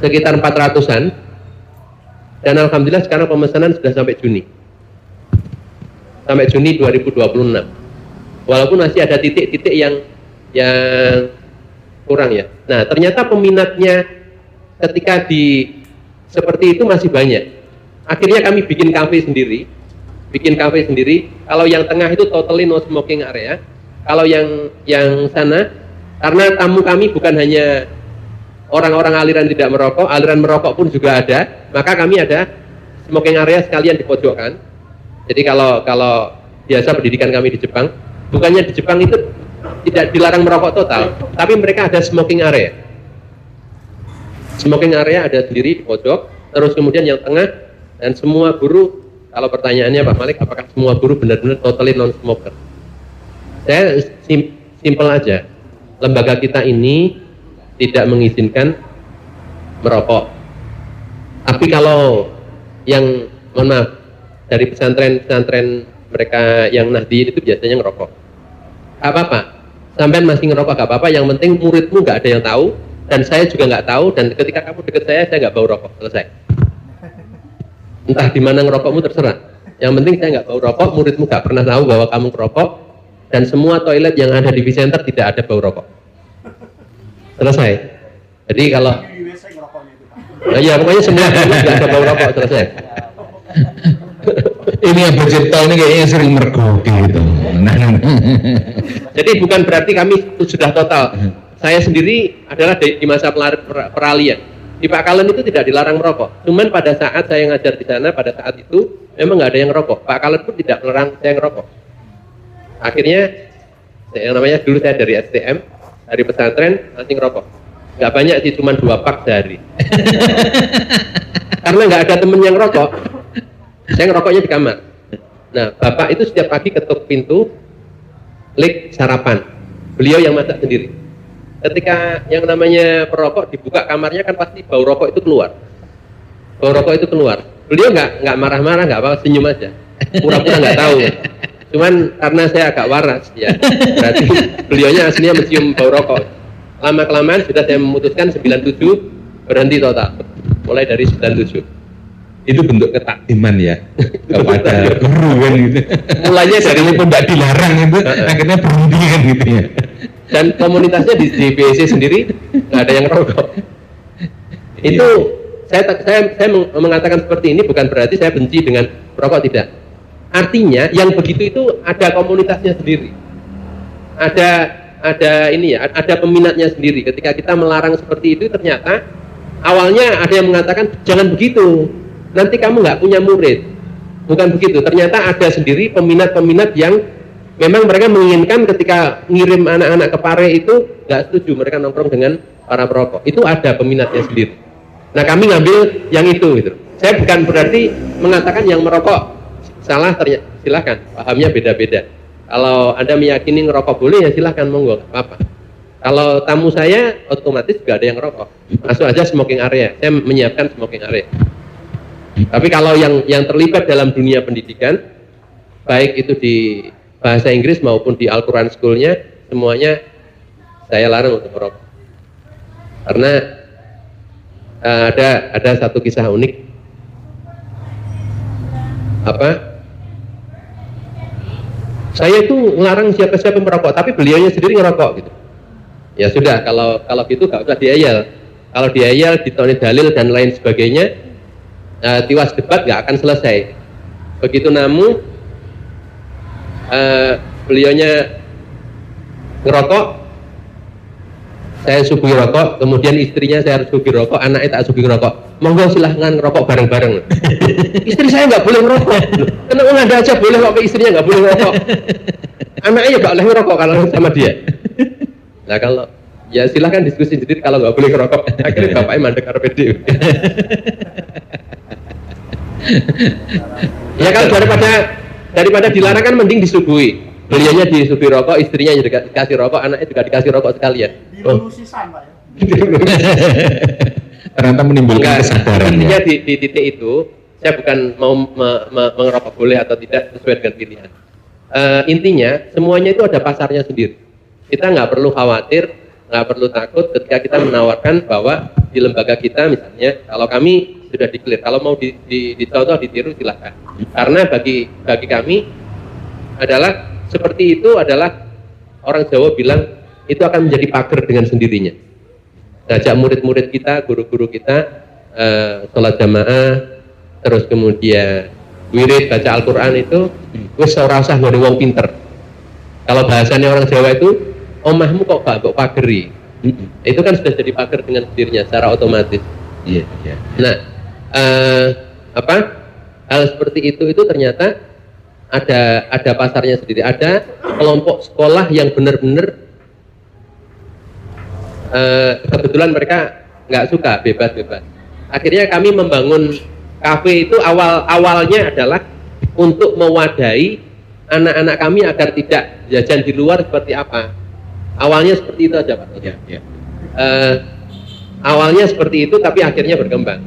400-an, dan alhamdulillah sekarang pemesanan sudah sampai Juni 2026. Walaupun masih ada titik-titik yang kurang ya. Nah, ternyata peminatnya ketika seperti itu masih banyak. Akhirnya kami bikin kafe sendiri. Kalau yang tengah itu totally no smoking area. Kalau yang sana, karena tamu kami bukan hanya orang-orang aliran tidak merokok, aliran merokok pun juga ada, maka kami ada smoking area sekalian di pojokan. Jadi kalau biasa pendidikan kami di Jepang, bukannya di Jepang itu tidak dilarang merokok total, tapi mereka ada smoking area. Smoking area ada sendiri di pojok, terus kemudian yang tengah, dan semua guru, kalau pertanyaannya Pak Malik, apakah semua guru benar-benar totally non-smoker? Saya simpel aja, lembaga kita ini tidak mengizinkan merokok. Tapi kalau yang, mohon maaf, dari pesantren mereka yang Nahdien itu biasanya ngerokok. Gak apa-apa, sampean masih ngerokok gak apa-apa, yang penting muridmu gak ada yang tahu, dan saya juga nggak tahu, dan ketika kamu deket saya nggak bau rokok, selesai. Entah di mana ngerokokmu terserah. Yang penting saya nggak bau rokok, muridmu nggak pernah tahu bahwa kamu ngerokok, dan semua toilet yang ada di Vicenter tidak ada bau rokok. Selesai. Jadi kalau ya pokoknya semua nggak ada bau rokok, selesai. Ini yang bercerita ini kayaknya sering mergoki gitu. Jadi bukan berarti kami sudah total. Saya sendiri adalah di masa peralihan. Di Pak Kalen itu tidak dilarang merokok. Cuman pada saat saya ngajar di sana, pada saat itu memang nggak ada yang ngerokok. Pak Kalen pun tidak melarang saya ngerokok. Akhirnya yang namanya dulu saya dari STM, dari pesantren masih ngerokok. Nggak banyak sih, cuma 2 pak sehari. Karena nggak ada temen yang ngerokok, saya ngerokoknya di kamar. Nah, bapak itu setiap pagi ketuk pintu, lik sarapan. Beliau yang masak sendiri. ketika yang namanya perokok dibuka kamarnya kan pasti bau rokok itu keluar. Bau rokok itu keluar. Beliau nggak marah-marah, nggak apa-apa, senyum aja. Pura-pura nggak tahu. Cuman karena saya agak waras, ya berarti beliaunya aslinya mencium bau rokok. Lama-kelamaan sudah saya memutuskan 97 berhenti total. Mulai dari 97. Itu bentuk ketakdiman ya kepada guru kan gitu. Mulainya dari Sekalipun tidak dilarang itu akhirnya berhenti kan gitu ya. dan komunitasnya di BSC sendiri nggak ada yang rokok. Itu saya mengatakan seperti ini bukan berarti saya benci dengan rokok, tidak. Artinya yang begitu itu ada komunitasnya sendiri. Ada ini ya, ada peminatnya sendiri. Ketika kita melarang seperti itu ternyata awalnya ada yang mengatakan jangan begitu, nanti kamu nggak punya murid. Bukan begitu. Ternyata ada sendiri peminat-peminat yang memang mereka menginginkan ketika ngirim anak-anak ke Pare itu nggak setuju mereka nongkrong dengan para perokok. Itu ada peminatnya sendiri. Nah kami ngambil yang itu gitu. Saya bukan berarti mengatakan yang merokok salah, ternyata silahkan, pahamnya beda-beda. Kalau Anda meyakini ngerokok boleh ya silahkan, monggo, nggak apa-apa. Kalau tamu saya otomatis nggak ada yang ngerokok, masuk aja smoking area. Saya menyiapkan smoking area. Tapi kalau yang terlibat dalam dunia pendidikan, baik itu di bahasa Inggris maupun di Al-Quran School-nya, semuanya saya larang untuk merokok. Karena ada satu kisah unik. Saya itu ngelarang siapa-siapa merokok, tapi beliaunya sendiri ngerokok gitu. Ya sudah, kalau gitu gak usah diayal. Kalau diayal, ditoni dalil dan lain sebagainya, tiwas debat gak akan selesai. Begitu namu beliaunya ngerokok, saya suguhi rokok, kemudian istrinya saya harus suguhi rokok, anaknya tak suguhi rokok. Monggo silahkan ngerokok bareng-bareng. Istri saya nggak boleh ngerokok. Kenapa Anda aja boleh kok, istrinya nggak boleh ngerokok? Anaknya ya nggak boleh ngerokok kalau sama dia. Nah kalau ya silahkan diskusi sendiri kalau nggak boleh ngerokok. Akhirnya bapaknya mandek RPD. Ya kalau daripada dilarang kan mending disuguhi. Beliaunya disuguhi rokok, istrinya juga dikasih rokok, anaknya juga dikasih rokok sekalian. Dilulusisan Pak ya. Ternyata menimbulkan kesadaran intinya ya. di titik itu saya bukan mau mengerokok boleh atau tidak sesuai dengan pilihan. Intinya semuanya itu ada pasarnya sendiri. Kita nggak perlu khawatir, nggak perlu takut ketika kita menawarkan bahwa di lembaga kita misalnya, kalau kami sudah di-clear, kalau mau dicontoh, ditiru silahkan. Karena bagi kami adalah seperti itu adalah orang Jawa bilang itu akan menjadi pagar dengan sendirinya. Ngajak murid-murid kita, guru-guru kita sholat jamaah, terus kemudian wirid, baca Al-Quran itu wis ora usah ngene wong pinter. Kalau bahasanya orang Jawa itu omahmu kok gak mbok pageri. Itu kan sudah jadi pagar dengan sendirinya secara otomatis. Iya, iya. Nah, hal seperti itu ternyata ada pasarnya sendiri. Ada kelompok sekolah yang benar-benar kebetulan mereka nggak suka bebas-bebas. Akhirnya kami membangun kafe itu awalnya adalah untuk mewadahi anak-anak kami agar tidak jajan di luar seperti apa. Awalnya seperti itu aja Pak. Ya, ya. Awalnya seperti itu, tapi akhirnya berkembang.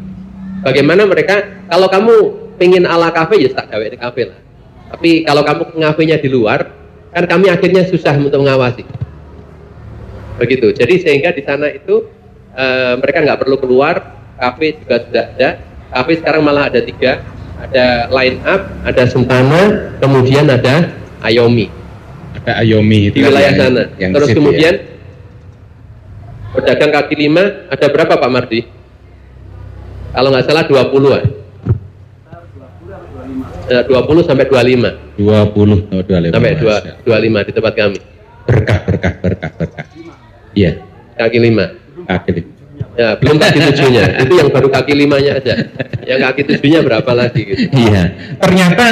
Bagaimana mereka, kalau kamu pengen ala kafe ya tak gawe di kafe lah. Tapi kalau kamu ngafenya di luar, kan kami akhirnya susah untuk mengawasi. Begitu. Jadi sehingga di sana itu mereka nggak perlu keluar. Kafe juga sudah ada. Kafe sekarang malah ada 3. Ada Line Up, ada Sempana, kemudian ada Ayomi. Ada Ayomi Di wilayah yang, sana. yang Terus situ, kemudian ya. pedagang kaki 5 ada berapa Pak Mardi? Kalau nggak salah 20-an. 20 sampai 25. 20 atau 25. Sampai 25 di tempat kami. Berkah. Iya. Kaki 5. Kaki 5. Ya, belum kaki 7-nya. Itu yang baru kaki 5-nya aja. Yang kaki 7-nya berapa lagi gitu. Iya. Ternyata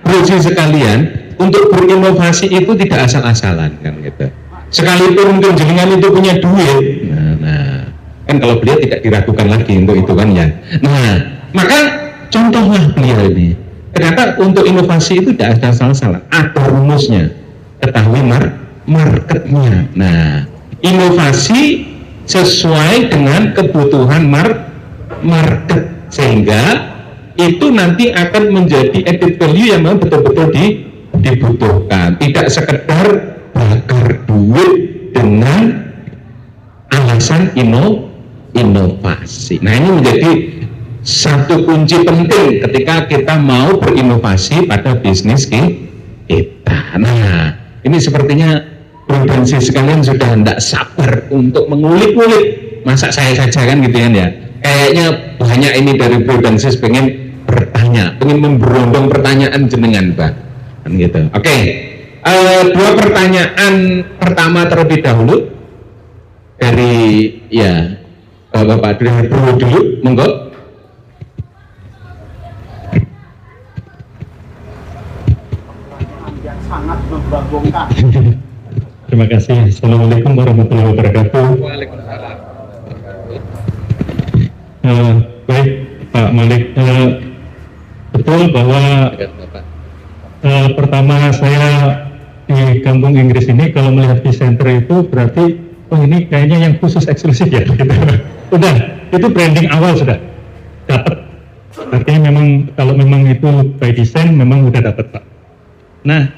Roji sekalian, untuk berinovasi itu tidak asal-asalan kan gitu. Sekalipun mungkin jenengan itu punya duit. Nah, kan kalau beliau tidak diragukan lagi untuk itu kan ya. Nah, maka contohlah beliau ini. Ternyata untuk inovasi itu tidak ada asal-asalan. Ada rumusnya. Ketahui marketnya. Nah, inovasi sesuai dengan kebutuhan market, sehingga itu nanti akan menjadi added value yang memang betul-betul dibutuhkan, tidak sekedar bakar duit dengan alasan inovasi. Nah, ini menjadi satu kunci penting ketika kita mau berinovasi pada bisnis kita. Nah, ini sepertinya prudensi sekalian sudah tidak sabar untuk mengulik-ulik. Masa saya saja kan gitu ya? Kayaknya banyak ini dari prudensi pengen bertanya, pengen memberondong pertanyaan jenengan, Pak. Kan gitu. Oke. Dua pertanyaan pertama terlebih dahulu dari ya Bapak dari dulu, monggo. Yang sangat membagongkan. Terima kasih. Assalamualaikum warahmatullahi wabarakatuh. Waalaikumsalam. Baik, Pak Malik. Betul bahwa pertama saya di kampung Inggris ini kalau melihat di center itu berarti ini kayaknya yang khusus eksklusif ya. Gitu. Udah, itu branding awal sudah dapat. Artinya memang kalau memang itu by design memang udah dapat, Pak. Nah,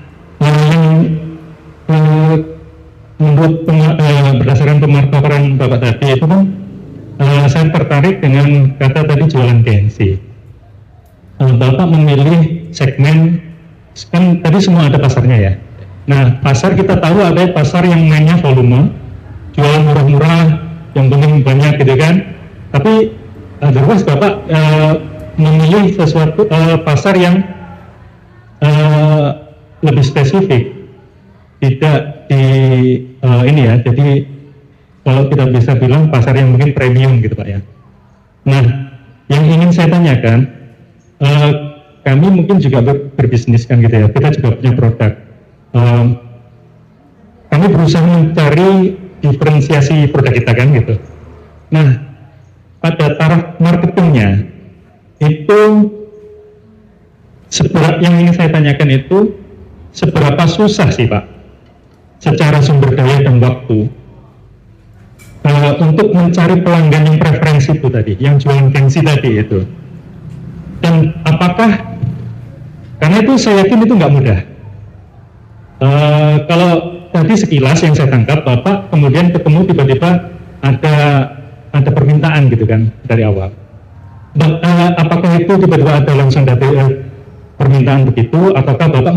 menurut berdasarkan pemaparan Bapak tadi itu kan saya tertarik dengan kata tadi jualan gengsi. Bapak memilih segmen, kan tadi semua ada pasarnya ya. Nah, pasar kita tahu ada pasar yang mainnya volume, jualan murah-murah, yang penting banyak gitu kan. Tapi terus Bapak memilih sesuatu pasar yang lebih spesifik, tidak di ini ya. Jadi kalau kita bisa bilang pasar yang mungkin premium gitu Pak ya. Nah, yang ingin saya tanyakan, kami mungkin juga berbisnis kan gitu ya. Kita juga punya produk. Kami berusaha mencari diferensiasi produk kita kan gitu. Nah, pada taraf marketingnya itu yang ingin saya tanyakan itu seberapa susah sih Pak secara sumber daya dan waktu untuk mencari pelanggan yang preferensi itu tadi, yang jualan gengsi tadi itu. Dan apakah, karena itu saya yakin itu nggak mudah. Kalau tadi sekilas yang saya tangkap Bapak kemudian ketemu tiba-tiba ada permintaan gitu kan dari awal. Apakah itu tiba-tiba ada langsung dari permintaan begitu, ataukah Bapak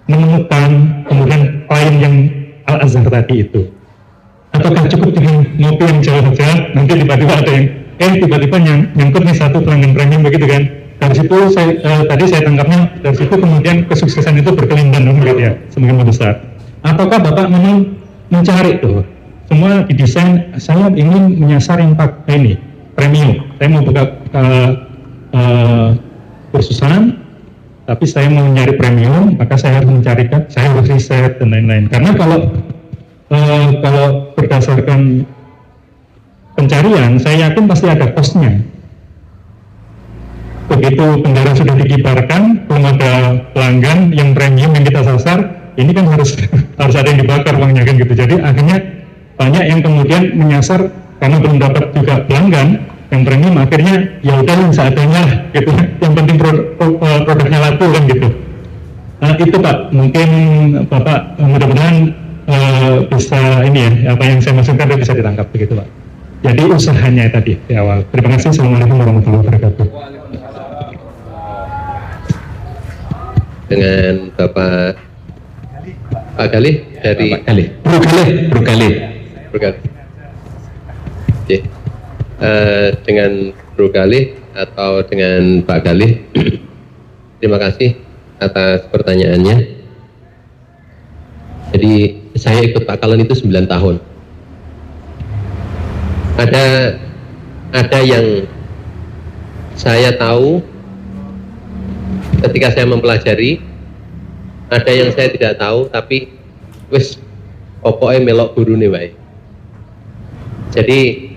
menemukan kemudian klien yang Al-Azhar tadi itu, ataukah cukup dengan ngopi yang jauh saja nanti tiba-tiba ada yang tiba-tiba nyangkut nih satu pelanggan premium begitu kan. Dari situ tadi saya tangkapnya dari situ kemudian kesuksesan itu berkelindan gitu ya, semakin membesar. Ataukah Bapak memang mencari tuh semua didesain, saya ingin menyasar yang pakai ini premium, saya mau buka kursusan tapi saya mau nyari premium, maka saya harus mencarikan, saya harus riset dan lain-lain. Karena kalau berdasarkan pencarian, saya yakin pasti ada cost-nya. Begitu bendera sudah dikibarkan, belum ada pelanggan yang premium yang kita sasar, ini kan harus ada yang dibakar uangnya kan gitu. Jadi akhirnya banyak yang kemudian menyasar karena belum dapat juga pelanggan yang premium, akhirnya ya udah seadanya gitu. Yang penting produknya laku kan gitu. Nah itu Pak, mungkin Bapak mudah-mudahan bisa ini ya, apa yang saya maksudkan bisa ditangkap begitu Pak. Jadi usahanya tadi di awal. Terima kasih. Assalamualaikum warahmatullahi wabarakatuh. Dengan Bapak Galih dari Bro Galih. Oke. Dengan Bro Galih atau dengan Pak Galih, terima kasih atas pertanyaannya. Jadi saya ikut Pak Kalen itu 9 tahun. Ada yang saya tahu ketika saya mempelajari, ada yang saya tidak tahu tapi wis pokoknya melok guru nih wae. Jadi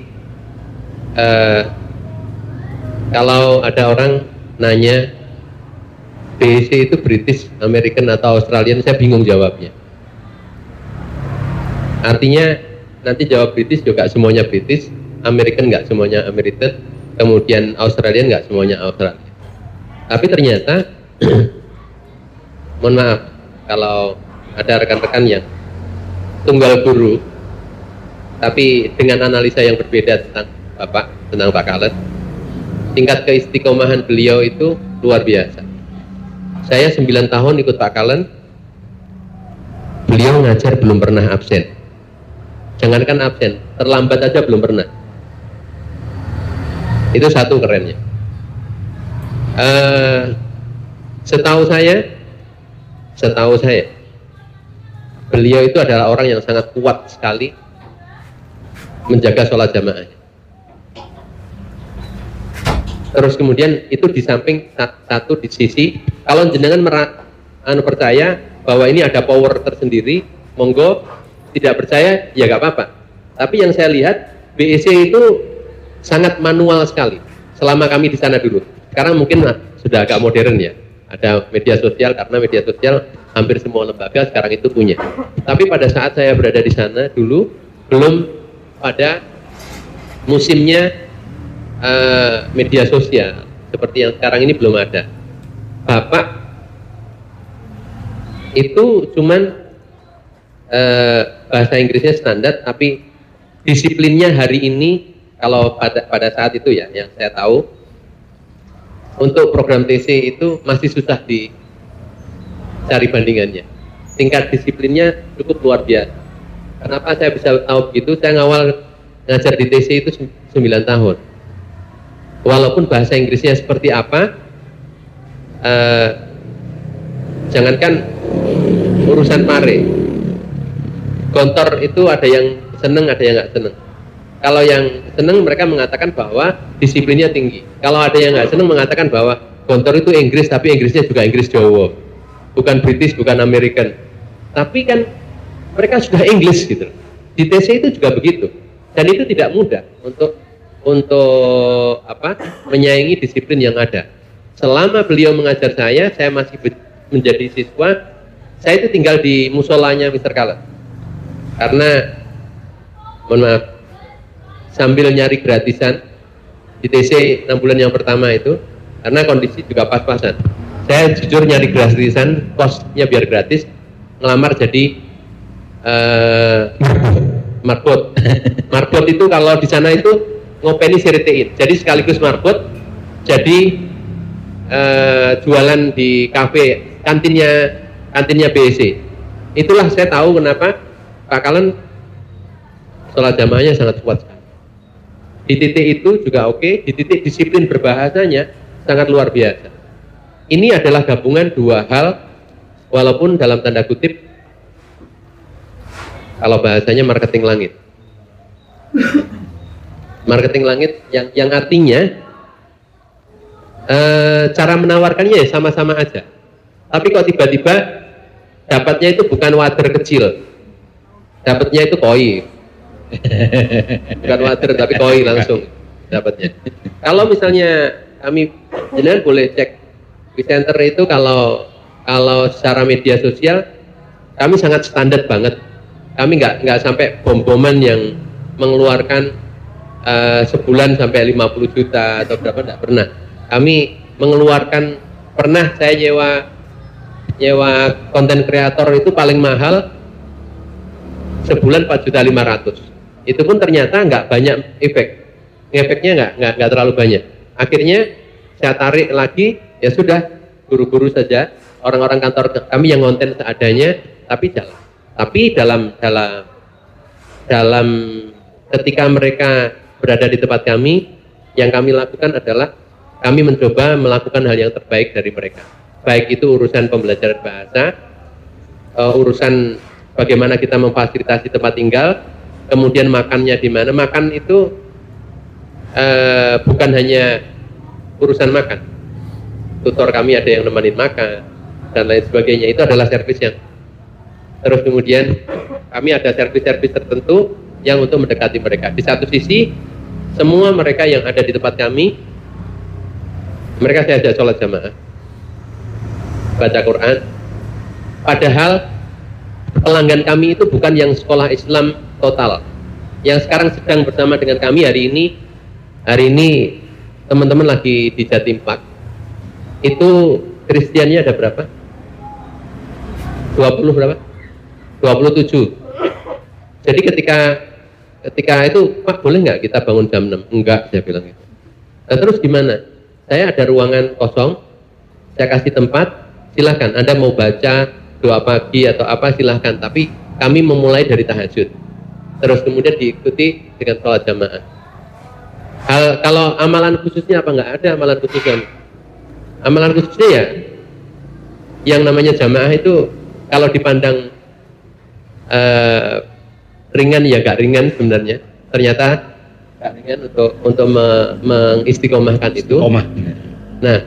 kalau ada orang nanya BEC itu British, American atau Australian, saya bingung jawabnya. Artinya nanti Jawa British juga semuanya British, American nggak semuanya American, kemudian Australian nggak semuanya Australian. Tapi ternyata mohon maaf kalau ada rekan-rekan yang tunggal guru tapi dengan analisa yang berbeda tentang Pak Kalen, tingkat keistiqomahan beliau itu luar biasa. Saya 9 tahun ikut Pak Kalen, beliau ngajar belum pernah absen. Jangankan absen, terlambat aja belum pernah. Itu satu kerennya. Setahu saya, beliau itu adalah orang yang sangat kuat sekali menjaga sholat jamaah. Terus kemudian itu di samping satu di sisi, kalau jenengan percaya bahwa ini ada power tersendiri, monggo. Tidak percaya ya gak apa-apa. Tapi yang saya lihat BEC itu sangat manual sekali selama kami di sana dulu. Sekarang mungkin sudah agak modern ya, ada media sosial, karena media sosial hampir semua lembaga sekarang itu punya. Tapi pada saat saya berada di sana dulu, belum pada musimnya media sosial seperti yang sekarang ini, belum ada. Bapak itu cuman bahasa Inggrisnya standar, tapi disiplinnya hari ini, kalau pada saat itu ya, yang saya tahu, untuk program TC itu masih susah dicari bandingannya. Tingkat disiplinnya cukup luar biasa. Kenapa saya bisa tahu begitu? Saya ngawal ngajar di TC itu 9 tahun. Walaupun bahasa Inggrisnya seperti apa, jangankan urusan mare, gontor itu ada yang seneng, ada yang nggak seneng. Kalau yang seneng mereka mengatakan bahwa disiplinnya tinggi. Kalau ada yang nggak seneng mengatakan bahwa gontor itu Inggris, tapi Inggrisnya juga Inggris Jawa, bukan British, bukan American. Tapi kan mereka sudah English gitu. Di TC itu juga begitu. Dan itu tidak mudah untuk menyaingi disiplin yang ada. Selama beliau mengajar saya masih menjadi siswa. Saya itu tinggal di musolanya Mr. Kalen. Karena mohon maaf, sambil nyari gratisan di TC 6 bulan yang pertama itu, karena kondisi juga pas-pasan, saya jujur nyari gratisan, kosnya biar gratis, ngelamar jadi marbot. Marbot itu kalau di sana itu ngopeni siritein, jadi sekaligus marbot, jadi jualan di kafe, kantinnya BEC. Itulah saya tahu kenapa Pak Kalen sholat jamaahnya sangat kuat sekali. Di titik itu juga oke, di titik disiplin berbahasanya sangat luar biasa. Ini adalah gabungan dua hal, walaupun dalam tanda kutip, kalau bahasanya marketing langit. Marketing langit yang artinya cara menawarkannya ya sama-sama aja. Tapi kok tiba-tiba dapatnya itu bukan wader kecil, dapatnya itu koi. Bukan wader tapi koi langsung dapatnya. Kalau misalnya kami, jenengan boleh cek di center itu, kalau secara media sosial kami sangat standar banget. Kami nggak sampai bom-boman yang mengeluarkan sebulan sampai 50 juta atau berapa, nggak pernah. Kami mengeluarkan, pernah saya nyewa konten kreator itu paling mahal sebulan 4.500.000. Itu pun ternyata nggak banyak efeknya nggak terlalu banyak. Akhirnya saya tarik lagi, ya sudah, guru-guru saja, orang-orang kantor kami yang konten seadanya, tapi jalan. Tapi dalam ketika mereka berada di tempat kami, yang kami lakukan adalah kami mencoba melakukan hal yang terbaik dari mereka. Baik itu urusan pembelajaran bahasa, urusan bagaimana kita memfasilitasi tempat tinggal, kemudian makannya di mana. Makan itu bukan hanya urusan makan. Tutor kami ada yang nemenin makan dan lain sebagainya. Itu adalah servis yang. Terus kemudian kami ada servis-servis tertentu yang untuk mendekati mereka. Di satu sisi, semua mereka yang ada di tempat kami, mereka saya ajak sholat jamaah, baca Quran. Padahal pelanggan kami itu bukan yang sekolah Islam total. Yang sekarang sedang bersama dengan kami hari ini teman-teman lagi di Jatim Park. Itu Kristiannya ada berapa? 20 berapa? 27. Jadi ketika itu, Pak boleh nggak kita bangun jam 6? Enggak, saya bilang gitu. Nah, terus gimana? Saya ada ruangan kosong, saya kasih tempat, silahkan Anda mau baca doa pagi atau apa silahkan, tapi kami memulai dari tahajud, terus kemudian diikuti dengan sholat jamaah. Kalau amalan khususnya apa? Nggak ada amalan khususnya. Amalan khususnya ya yang namanya jamaah itu kalau dipandang ringan ya nggak ringan sebenarnya, ternyata nggak ringan untuk mengistiqomahkan itu. Nah,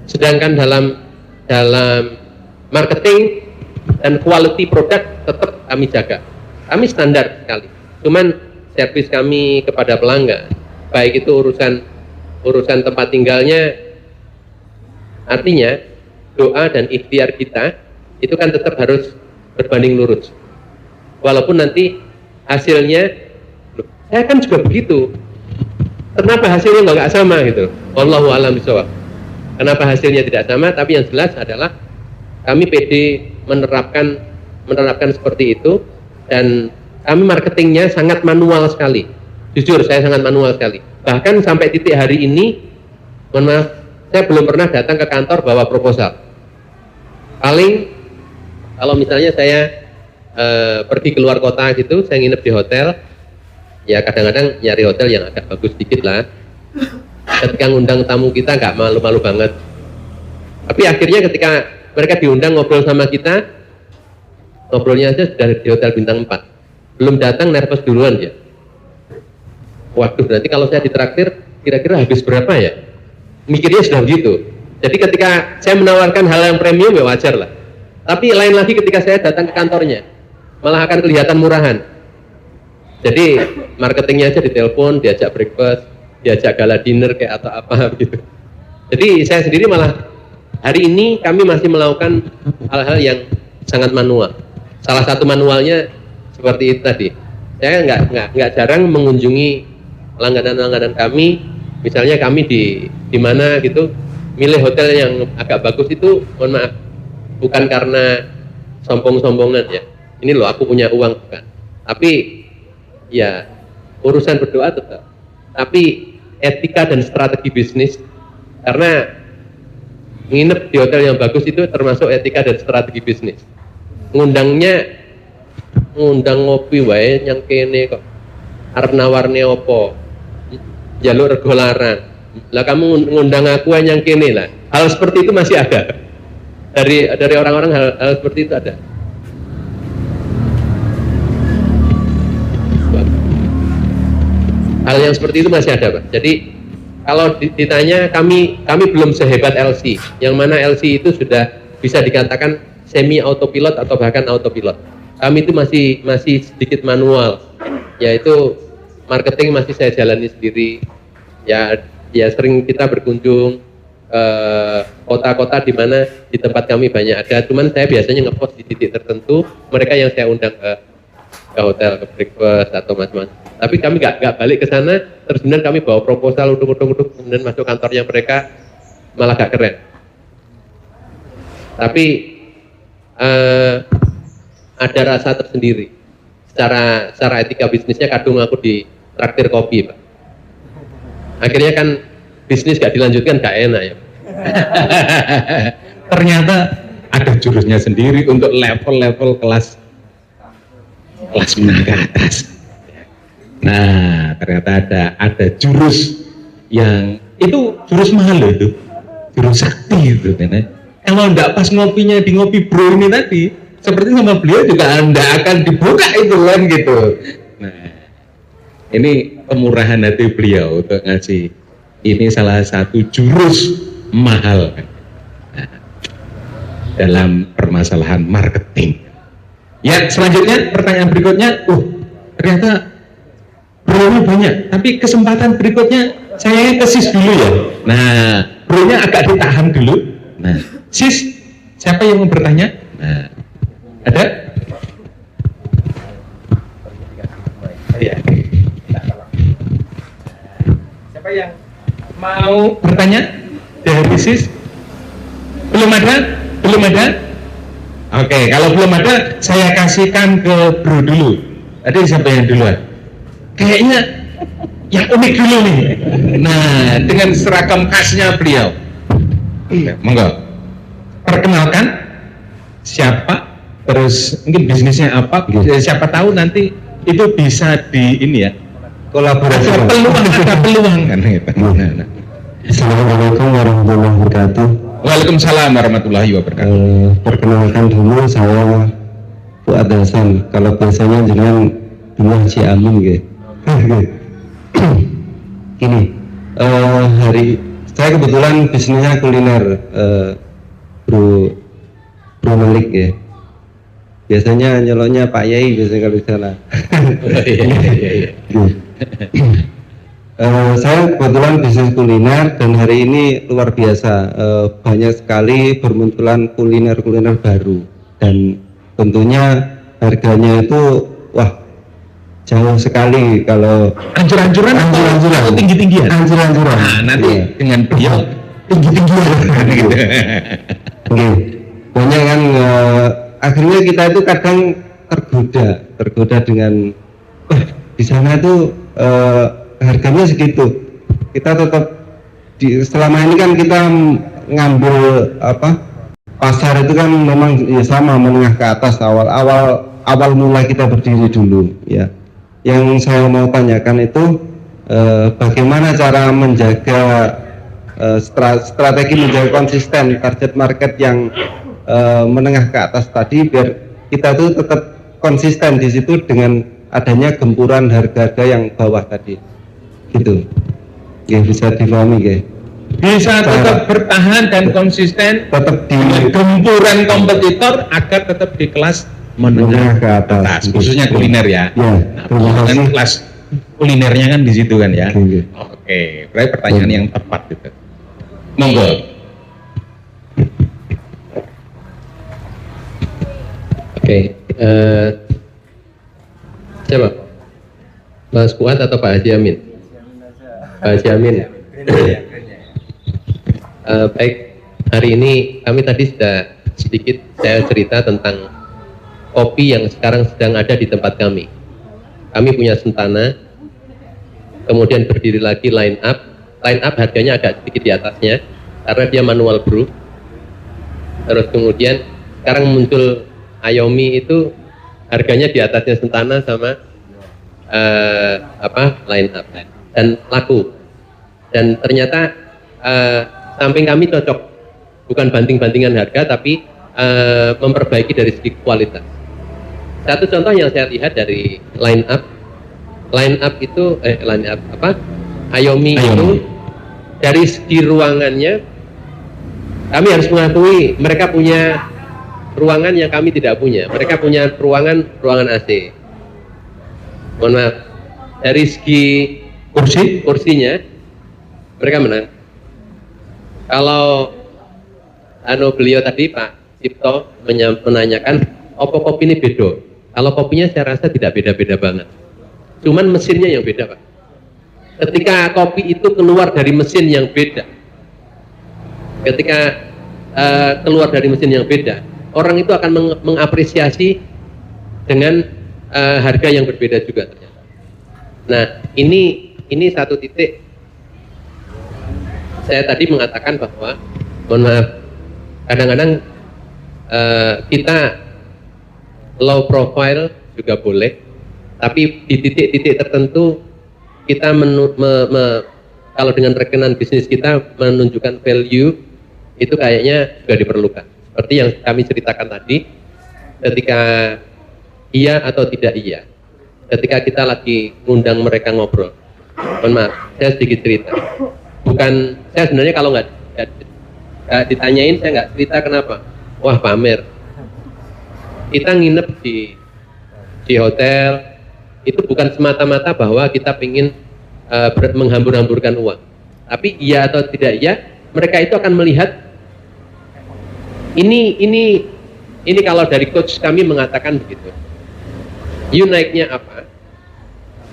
sedangkan dalam marketing dan quality product tetap kami jaga. Kami standar sekali. Cuman servis kami kepada pelanggan, baik itu urusan tempat tinggalnya, artinya doa dan ikhtiar kita itu kan tetap harus berbanding lurus. Walaupun nanti hasilnya, saya kan juga begitu. Kenapa hasilnya nggak sama gitu? Wallahu a'lam bishawab. Kenapa hasilnya tidak sama? Tapi yang jelas adalah kami PD menerapkan seperti itu, dan kami marketingnya sangat manual sekali. Jujur saya sangat manual sekali. Bahkan sampai titik hari ini, mohon maaf, saya belum pernah datang ke kantor bawa proposal. Paling kalau misalnya saya pergi keluar kota gitu, saya nginep di hotel, ya kadang-kadang nyari hotel yang agak bagus dikit lah. Ketika ngundang tamu kita nggak malu-malu banget. Tapi akhirnya ketika mereka diundang ngobrol sama kita, ngobrolnya aja sudah di hotel bintang 4. Belum datang nervous duluan ya. Waduh, berarti kalau saya ditraktir kira-kira habis berapa ya? Mikirnya sudah begitu. Jadi ketika saya menawarkan hal yang premium ya wajar lah. Tapi lain lagi ketika saya datang ke kantornya, malah akan kelihatan murahan. Jadi marketingnya aja ditelepon, diajak breakfast, diajak gala dinner kayak atau apa gitu. Jadi saya sendiri malah hari ini kami masih melakukan hal-hal yang sangat manual. Salah satu manualnya seperti itu tadi. Saya nggak jarang mengunjungi langganan kami. Misalnya kami di mana gitu, milih hotel yang agak bagus itu, mohon maaf, bukan karena sombong-sombongan ya. Ini loh aku punya uang, bukan. Tapi ya urusan berdoa tetap. Tapi etika dan strategi bisnis, karena nginep di hotel yang bagus itu termasuk etika dan strategi bisnis. Ngundang ngopi wae yang kene kok arep nawarne opo, jalur rego larang lah, kamu ngundang aku yang kene lah. Hal seperti itu masih ada dari orang-orang, hal seperti itu ada. Hal yang seperti itu masih ada, Pak. Jadi kalau ditanya, kami belum sehebat LC, yang mana LC itu sudah bisa dikatakan semi autopilot atau bahkan autopilot. Kami itu masih sedikit manual, yaitu marketing masih saya jalani sendiri. Ya sering kita berkunjung ke kota-kota di mana di tempat kami banyak ada. Cuman saya biasanya ngepost di titik tertentu, mereka yang saya undang ke hotel, ke breakfast atau macam-macam. Tapi kami nggak balik ke sana, terus kemudian kami bawa proposal uduk-uduk, kemudian masuk kantornya mereka, malah gak keren. Tapi ada rasa tersendiri. Secara etika bisnisnya kadung aku di traktir kopi, Pak. Akhirnya kan bisnis gak dilanjutkan, gak enak ya. Ternyata ada jurusnya sendiri untuk level-level kelas menengah ke atas. Nah, ternyata ada jurus yang itu jurus mahal loh, itu jurus sakti itu kan. Kalau enggak pas ngopinya di Ngopi Bro ini tadi, seperti sama beliau juga enggak akan dibuka itu kan gitu. Nah, ini kemurahan hati beliau untuk ngasih, ini salah satu jurus mahal kan, nah, dalam permasalahan marketing. Ya, selanjutnya pertanyaan berikutnya, ternyata bro-nya banyak, tapi kesempatan berikutnya saya ke sis dulu ya. Nah, bro-nya agak ditahan dulu. Nah, sis, siapa yang mau bertanya? Nah, ada? mau bertanya dari sis? Belum ada? Belum ada? Oke, kalau belum ada, saya kasihkan ke bro dulu. Tadi siapa yang duluan? Kayaknya yang unik dulu nih. Nah, dengan seragam khasnya beliau. Monggo. Perkenalkan siapa, terus mungkin bisnisnya apa? Siapa tahu nanti itu bisa di ini ya. Kolaborasi. Ada peluang kan gitu. Nah. Assalamualaikum warahmatullahi wabarakatuh. Waalaikumsalam warahmatullahi wabarakatuh. Perkenalkan dulu, saya Fuad Hasan. Kalau biasanya jenengan dulu Haji Amin gitu. Gini, hari saya kebetulan bisnisnya kuliner, bro Malik ya. Biasanya nyeloknya Pak Yai biasanya kalau di sana. Iya. Saya kebetulan bisnis kuliner dan hari ini luar biasa, banyak sekali bermunculan kuliner baru dan tentunya harganya itu wah jauh sekali. Kalau Ancur-ancuran atau tinggi-tinggian? Ancur-ancuran. Nah, nanti Iya. dengan beliau tinggi-tinggian gitu. Oke. Banyak kan, akhirnya kita itu kadang tergoda dengan di sana itu harganya segitu. Kita tetap selama ini kan kita ngambil pasar itu kan memang ya sama menengah ke atas, awal mula kita berdiri dulu ya. Yang saya mau tanyakan itu bagaimana cara menjaga strategi menjaga konsisten target market yang menengah ke atas tadi, biar kita tuh tetap konsisten di situ dengan adanya gempuran harga-harga yang bawah tadi gitu ya, bisa dipahami ya. Bisa tetap bertahan dan konsisten Tetap di dengan gempuran kompetitor agar tetap di kelas menengah ke atas, khususnya kuliner ya. Ya, terima Kan kasih. kelas kulinernya kan di situ kan ya. Oke. Oke, berarti pertanyaan yang tepat gitu. Monggo. Oke, siapa? Mas Fuad atau Pak Haji Amin? Pak Haji Amin. Baik, hari ini kami tadi sudah sedikit saya cerita tentang kopi yang sekarang sedang ada di tempat kami. Kami punya Sentana, kemudian berdiri lagi Line Up. Line Up harganya agak sedikit di atasnya karena dia manual brew. Terus kemudian sekarang muncul Ayomi, itu harganya di atasnya Sentana sama Line Up, dan laku. Dan ternyata samping kami cocok, bukan banting-bantingan harga tapi memperbaiki dari segi kualitas. Satu contoh yang saya lihat dari Line Up itu Ayomi itu dari segi ruangannya, kami harus mengakui mereka punya ruangan yang kami tidak punya. Mereka punya ruangan AC. Mohon maaf, dari segi kursinya mereka menang. Kalau beliau tadi Pak Cipto menanyakan apa kopi ini beda. Kalau kopinya saya rasa tidak beda-beda banget. Cuman mesinnya yang beda, Pak. Ketika kopi itu keluar dari mesin yang beda, keluar dari mesin yang beda, orang itu akan mengapresiasi dengan harga yang berbeda juga ternyata. Nah, ini satu titik. Saya tadi mengatakan bahwa, mohon maaf, kadang-kadang kita low profile juga boleh, tapi di titik-titik tertentu kita kalau dengan rekenan bisnis kita menunjukkan value itu kayaknya juga diperlukan. Seperti yang kami ceritakan tadi, ketika iya atau tidak iya, ketika kita lagi ngundang mereka ngobrol. Mohon maaf, saya sedikit cerita. Bukan, saya sebenarnya kalau nggak ditanyain saya nggak cerita. Kenapa? Wah, pamer. Kita nginep di hotel itu bukan semata-mata bahwa kita ingin menghambur-hamburkan uang, tapi iya atau tidak iya, mereka itu akan melihat ini kalau dari coach kami mengatakan begitu. You naiknya apa?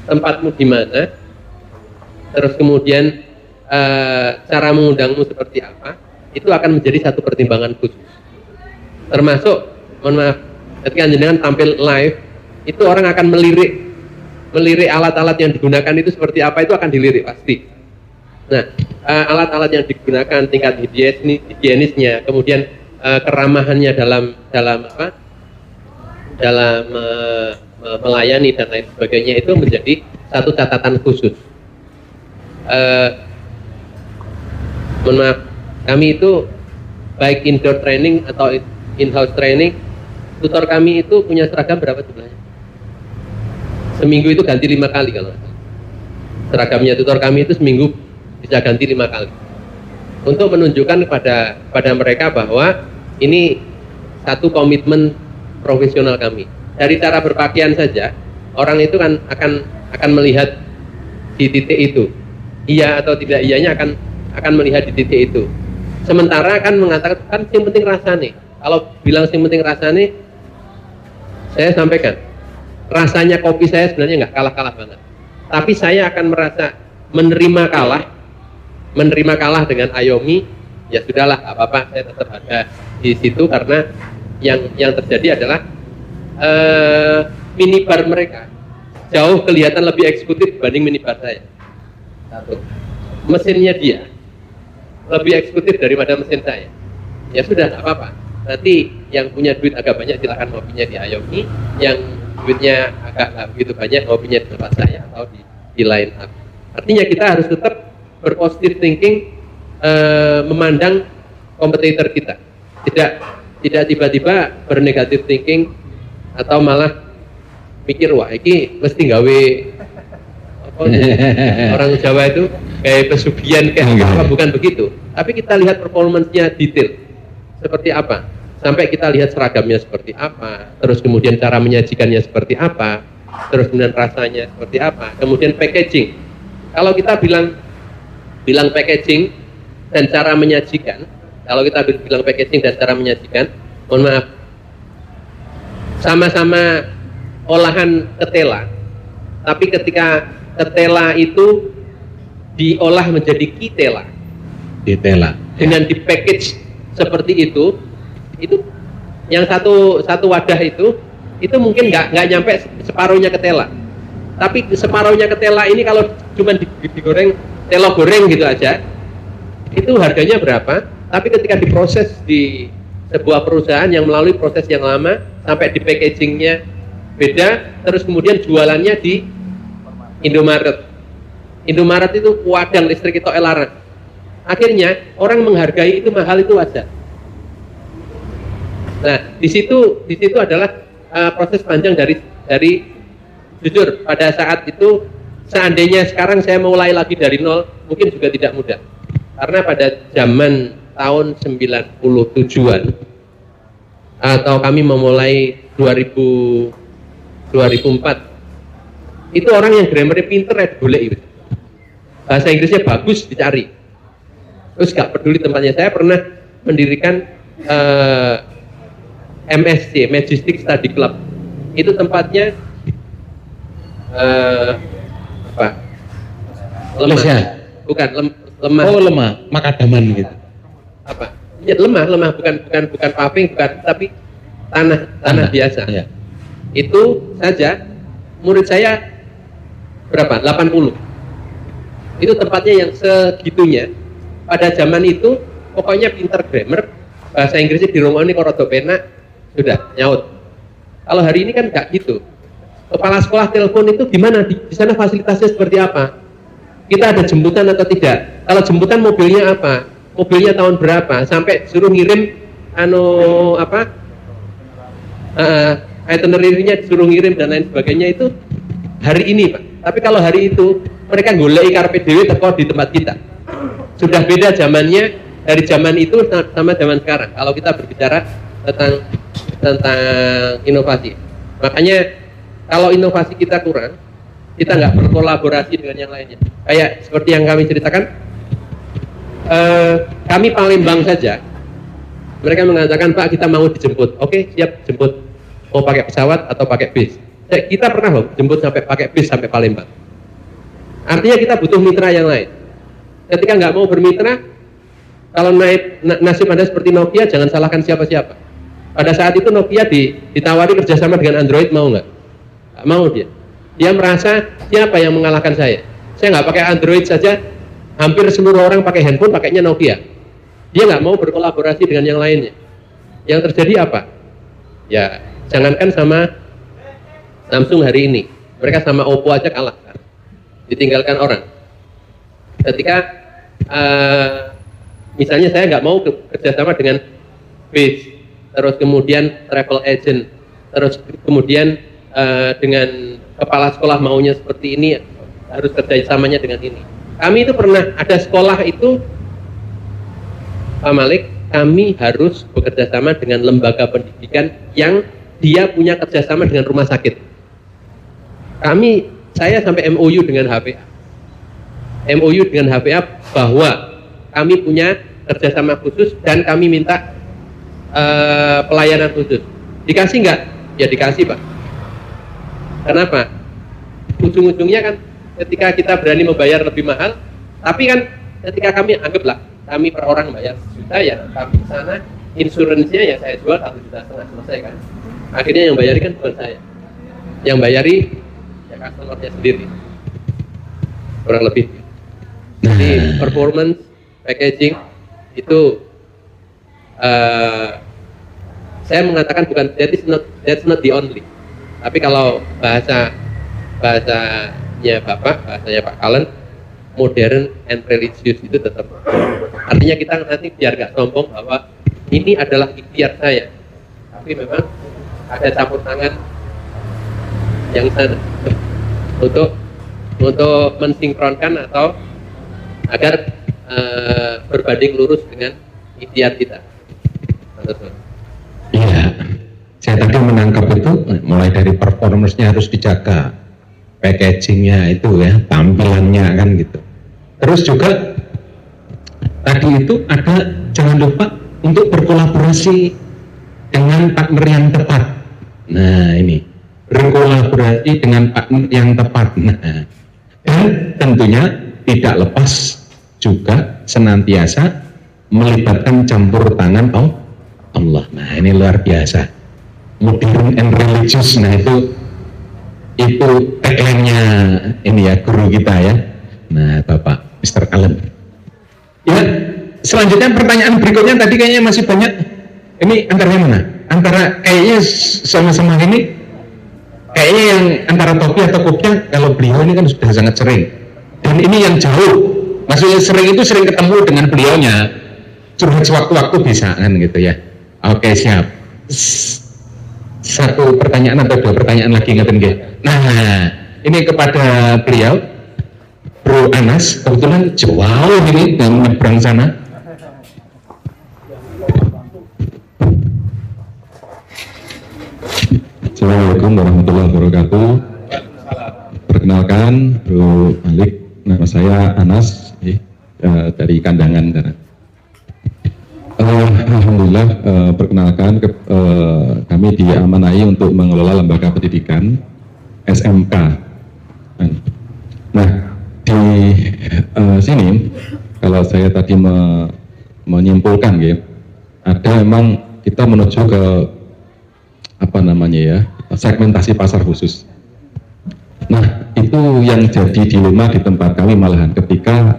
Tempatmu di mana? Terus kemudian cara mengundangmu seperti apa, itu akan menjadi satu pertimbangan khusus. Termasuk, mohon maaf, ketika jenengan tampil live, itu orang akan melirik alat-alat yang digunakan itu seperti apa, itu akan dilirik pasti. Nah, alat-alat yang digunakan, tingkat higienisnya, kemudian keramahannya dalam melayani dan lain sebagainya, itu menjadi satu catatan khusus. Mohon maaf, kami itu baik indoor training atau in-house training, tutor kami itu punya seragam berapa jumlahnya? Seminggu itu ganti 5 kali kalau nggak salah. Seragamnya tutor kami itu seminggu bisa ganti 5 kali. Untuk menunjukkan kepada mereka bahwa ini satu komitmen profesional kami. Dari cara berpakaian saja, orang itu kan akan melihat di titik itu. Iya atau tidak iyanya akan melihat di titik itu. Sementara kan mengatakan kan yang penting rasanya. Kalau bilang yang penting rasanya, saya sampaikan rasanya kopi saya sebenarnya nggak kalah-kalah banget. Tapi saya akan merasa menerima kalah dengan Ayomi. Ya sudahlah, apa-apa, saya tetap ada di situ karena yang terjadi adalah minibar mereka jauh kelihatan lebih eksekutif dibanding minibar saya. Satu, mesinnya dia lebih eksekutif daripada mesin saya. Ya sudah, nggak apa-apa. Nanti yang punya duit agak banyak silakan ngopinya di Ayomi, yang duitnya agak nggak begitu banyak ngopinya di tempat saya atau di line up. Artinya kita harus tetap berpositif thinking, memandang kompetitor kita. Tidak tiba-tiba bernegatif thinking atau malah mikir wah ini mesti gawe orang Jawa itu kayak pesugihan kayak apa, bukan begitu. Tapi kita lihat performance-nya detail seperti apa, sampai kita lihat seragamnya seperti apa, terus kemudian cara menyajikannya seperti apa, terus kemudian rasanya seperti apa, kemudian packaging. Kalau kita bilang packaging dan cara menyajikan, kalau kita bilang packaging dan cara menyajikan, mohon maaf, sama-sama olahan ketela, tapi ketika ketela itu diolah menjadi kitela, dengan di package seperti itu yang satu wadah itu mungkin nggak nyampe separuhnya ketela, tapi separuhnya ketela ini kalau cuma digoreng telo goreng gitu aja, itu harganya berapa? Tapi ketika diproses di sebuah perusahaan yang melalui proses yang lama sampai di packagingnya beda, terus kemudian jualannya di Indomaret itu wadang listrik itu elaran. Akhirnya orang menghargai itu mahal, itu wajar. Nah, di situ adalah proses panjang dari jujur pada saat itu. Seandainya sekarang saya mulai lagi dari nol, mungkin juga tidak mudah. Karena pada zaman tahun 97-an atau kami memulai 2004, itu orang yang grammarnya pinter ya boleh, bahasa Inggrisnya bagus dicari, terus gak peduli tempatnya. Saya pernah mendirikan MSC, Majestic Study Club. Itu tempatnya lemah, bukan lemah. Oh, lemah, makadaman gitu. Apa? Ya, lemah, bukan paving, tapi tanah biasa. Ya. Itu saja murid saya berapa? 80. Itu tempatnya yang segitunya. Pada zaman itu pokoknya pinter grammar, bahasa Inggrisnya dirongoni korodo penak, sudah nyaut. Kalau hari ini kan nggak gitu. Kepala sekolah telepon itu gimana? Di sana fasilitasnya seperti apa? Kita ada jemputan atau tidak? Kalau jemputan mobilnya apa? Mobilnya tahun berapa? Sampai suruh ngirim itinerary-nya disuruh ngirim dan lain sebagainya, itu hari ini, Pak. Tapi kalau hari itu mereka golek karpet dhewe teko di tempat kita. Sudah beda zamannya dari zaman itu sama zaman sekarang. Kalau kita berbicara tentang inovasi. Makanya kalau inovasi kita kurang, kita nggak berkolaborasi dengan yang lainnya. Kayak seperti yang kami ceritakan, kami Palembang saja, mereka mengatakan, Pak, kita mau dijemput. Oke, siap, jemput. Mau pakai pesawat atau pakai bis? Kita pernah loh jemput sampai pakai bis sampai Palembang. Artinya kita butuh mitra yang lain. ketika nggak mau bermitra, kalau nasib Anda seperti Nokia, jangan salahkan siapa-siapa. Pada saat itu Nokia ditawari kerjasama dengan Android, mau nggak? Nggak mau dia. Dia merasa siapa yang mengalahkan saya? Saya nggak pakai Android saja, hampir seluruh orang pakai handphone pakainya Nokia. Dia nggak mau berkolaborasi dengan yang lainnya. Yang terjadi apa? Ya, jangankan sama Samsung hari ini, mereka sama Oppo aja kalah, ditinggalkan orang. Ketika misalnya saya nggak mau kerjasama dengan Base, terus kemudian travel agent, terus kemudian dengan kepala sekolah maunya seperti ini, harus kerjasamanya dengan ini. Kami itu pernah ada sekolah itu, Pak Malik, kami harus bekerjasama dengan lembaga pendidikan yang dia punya kerjasama dengan rumah sakit. Saya sampai MOU dengan HPA. MOU dengan HPA bahwa kami punya kerjasama khusus dan kami minta pelayanan khusus. Dikasih nggak? Ya dikasih, Pak. Kenapa? Ujung-ujungnya kan ketika kita berani membayar lebih mahal, tapi kan ketika kami anggaplah kami per orang bayar 1 juta, ya kami sana insuransinya ya saya jual 1,5 juta, selesai kan. Akhirnya yang bayari kan bukan saya, yang bayari ya customer-nya sendiri, kurang lebih. Jadi performance packaging itu saya mengatakan bukan, that's not the only. Tapi kalau bahasanya Pak Kalen, modern and religious itu tetap. Artinya kita nanti biar nggak sombong bahwa ini adalah ikhtiar saya, tapi memang ada campur tangan yang sana untuk mensinkronkan atau agar berbanding lurus dengan ikhtiar kita. Iya, saya tadi menangkap itu mulai dari performance-nya harus dijaga, packaging-nya itu ya, tampilannya kan gitu. Terus juga tadi itu ada, jangan lupa untuk berkolaborasi dengan partner yang tepat. Nah ini, berkolaborasi dengan partner yang tepat. Nah, dan tentunya tidak lepas juga senantiasa melibatkan campur tangan Allah. Nah ini luar biasa, modern and religious. Nah itu tagline-nya ini ya, guru kita ya. Nah Bapak Mr. Allen. Ya, selanjutnya pertanyaan berikutnya tadi kayaknya masih banyak. Ini antaranya mana? Antara kayaknya sama-sama ini, kayaknya yang antara topi atau kopnya, kalau beliau ini kan sudah sangat sering. Dan ini yang jauh, maksudnya sering itu sering ketemu dengan beliaunya. Curhat sewaktu-waktu bisa kan gitu ya. Oke siap. Satu pertanyaan atau 2 pertanyaan lagi ngeten nggih. Nah, ini kepada beliau, Bro Anas, kebetulan jauh ini dan menyeberang sana. Assalamualaikum warahmatullahi wabarakatuh. Perkenalkan, Bro Malik, nama saya Anas dari Kandangan. Alhamdulillah, perkenalkan, kami diamanai untuk mengelola lembaga pendidikan SMK. Nah, di sini kalau saya tadi menyimpulkan ya, ada memang kita menuju ke segmentasi pasar khusus. Nah, itu yang jadi dilema di tempat kami malahan ketika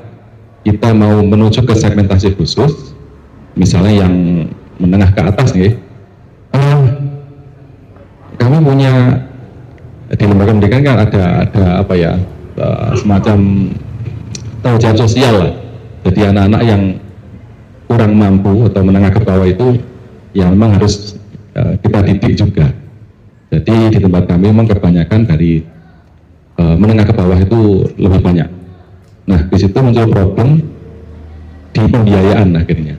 kita mau menuju ke segmentasi khusus, misalnya yang menengah ke atas nih, kami punya di lembaga pendidikan kan ada semacam tanggung jawab sosial lah. Jadi anak-anak yang kurang mampu atau menengah ke bawah itu yang memang harus kita didik juga. Jadi di tempat kami memang kebanyakan dari menengah ke bawah itu lebih banyak. Nah, di situ muncul problem di pembiayaan akhirnya.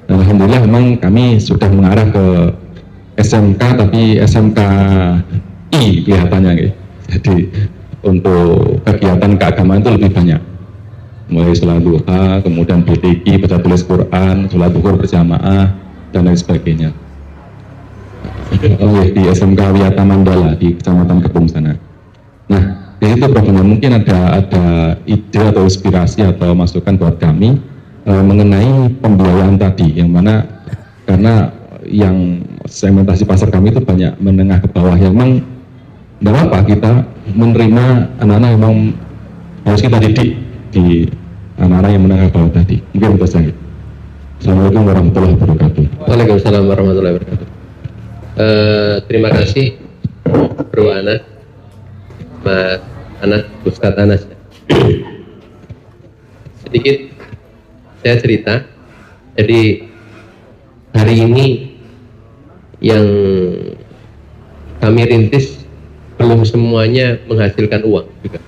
Dan alhamdulillah memang kami sudah mengarah ke SMK, tapi SMKI kelihatannya gitu. Jadi untuk kegiatan keagamaan itu lebih banyak. Mulai sholat duha, kemudian BTQ, baca tulis Quran, sholat zuhur berjamaah, dan lain sebagainya. Di SMK Wiyata Mandala di Kecamatan Kebun sana. Nah, Jadi itu bagaimana mungkin ada ide atau inspirasi atau masukan buat kami mengenai pembiayaan tadi, yang mana karena yang segmentasi pasar kami itu banyak menengah ke bawah, yang memang tidak apa kita menerima anak-anak yang memang harus kita didik di anak-anak yang menengah ke bawah tadi. Mungkin itu saja. Assalamualaikum warahmatullahi wabarakatuh. Waalaikumsalam warahmatullahi wabarakatuh. Terima kasih Bro Anas, Mas Anas, Ustadz Anas. Sedikit saya cerita. Jadi hari ini yang kami rintis belum semuanya menghasilkan uang juga.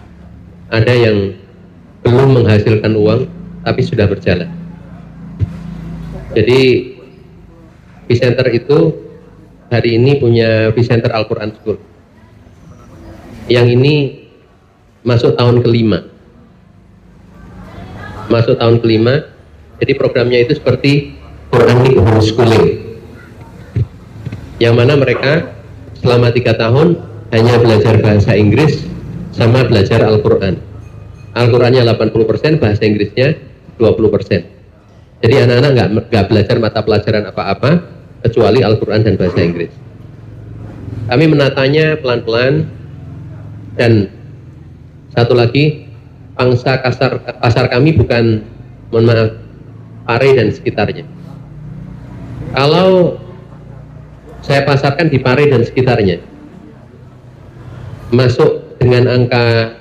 Ada yang belum menghasilkan uang tapi sudah berjalan. Jadi Vcenter itu hari ini punya Vcenter Al-Quran School. Yang ini masuk tahun kelima. Masuk tahun kelima. Jadi programnya itu seperti Quranic Homeschooling, yang mana mereka selama 3 tahun hanya belajar bahasa Inggris sama belajar Al-Quran. Al-Qurannya 80%, bahasa Inggrisnya 20%. Jadi anak-anak nggak belajar mata pelajaran apa-apa kecuali Al-Quran dan bahasa Inggris. Kami menatanya pelan-pelan, dan satu lagi, pangsa pasar kami bukan, mohon maaf, Pare dan sekitarnya. Kalau saya pasarkan di Pare dan sekitarnya, masuk dengan angka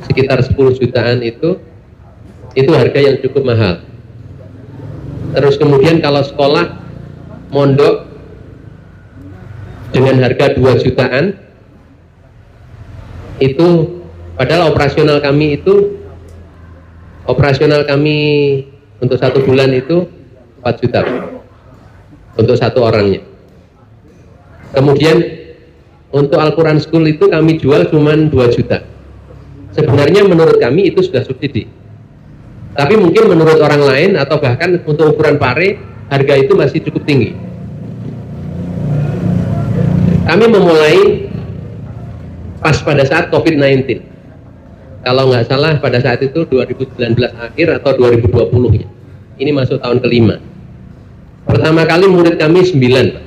sekitar 10 jutaan itu harga yang cukup mahal. Terus kemudian kalau sekolah mondok dengan harga 2 jutaan, itu padahal operasional kami untuk 1 bulan itu 4 juta untuk 1 orangnya. Kemudian untuk Al-Quran School itu kami jual cuma 2 juta. Sebenarnya menurut kami itu sudah subsidi, tapi mungkin menurut orang lain atau bahkan untuk ukuran Pare harga itu masih cukup tinggi. Kami memulai pas pada saat COVID-19, kalau nggak salah pada saat itu 2019 akhir atau 2020 ya. Ini masuk tahun kelima. Pertama kali murid kami 9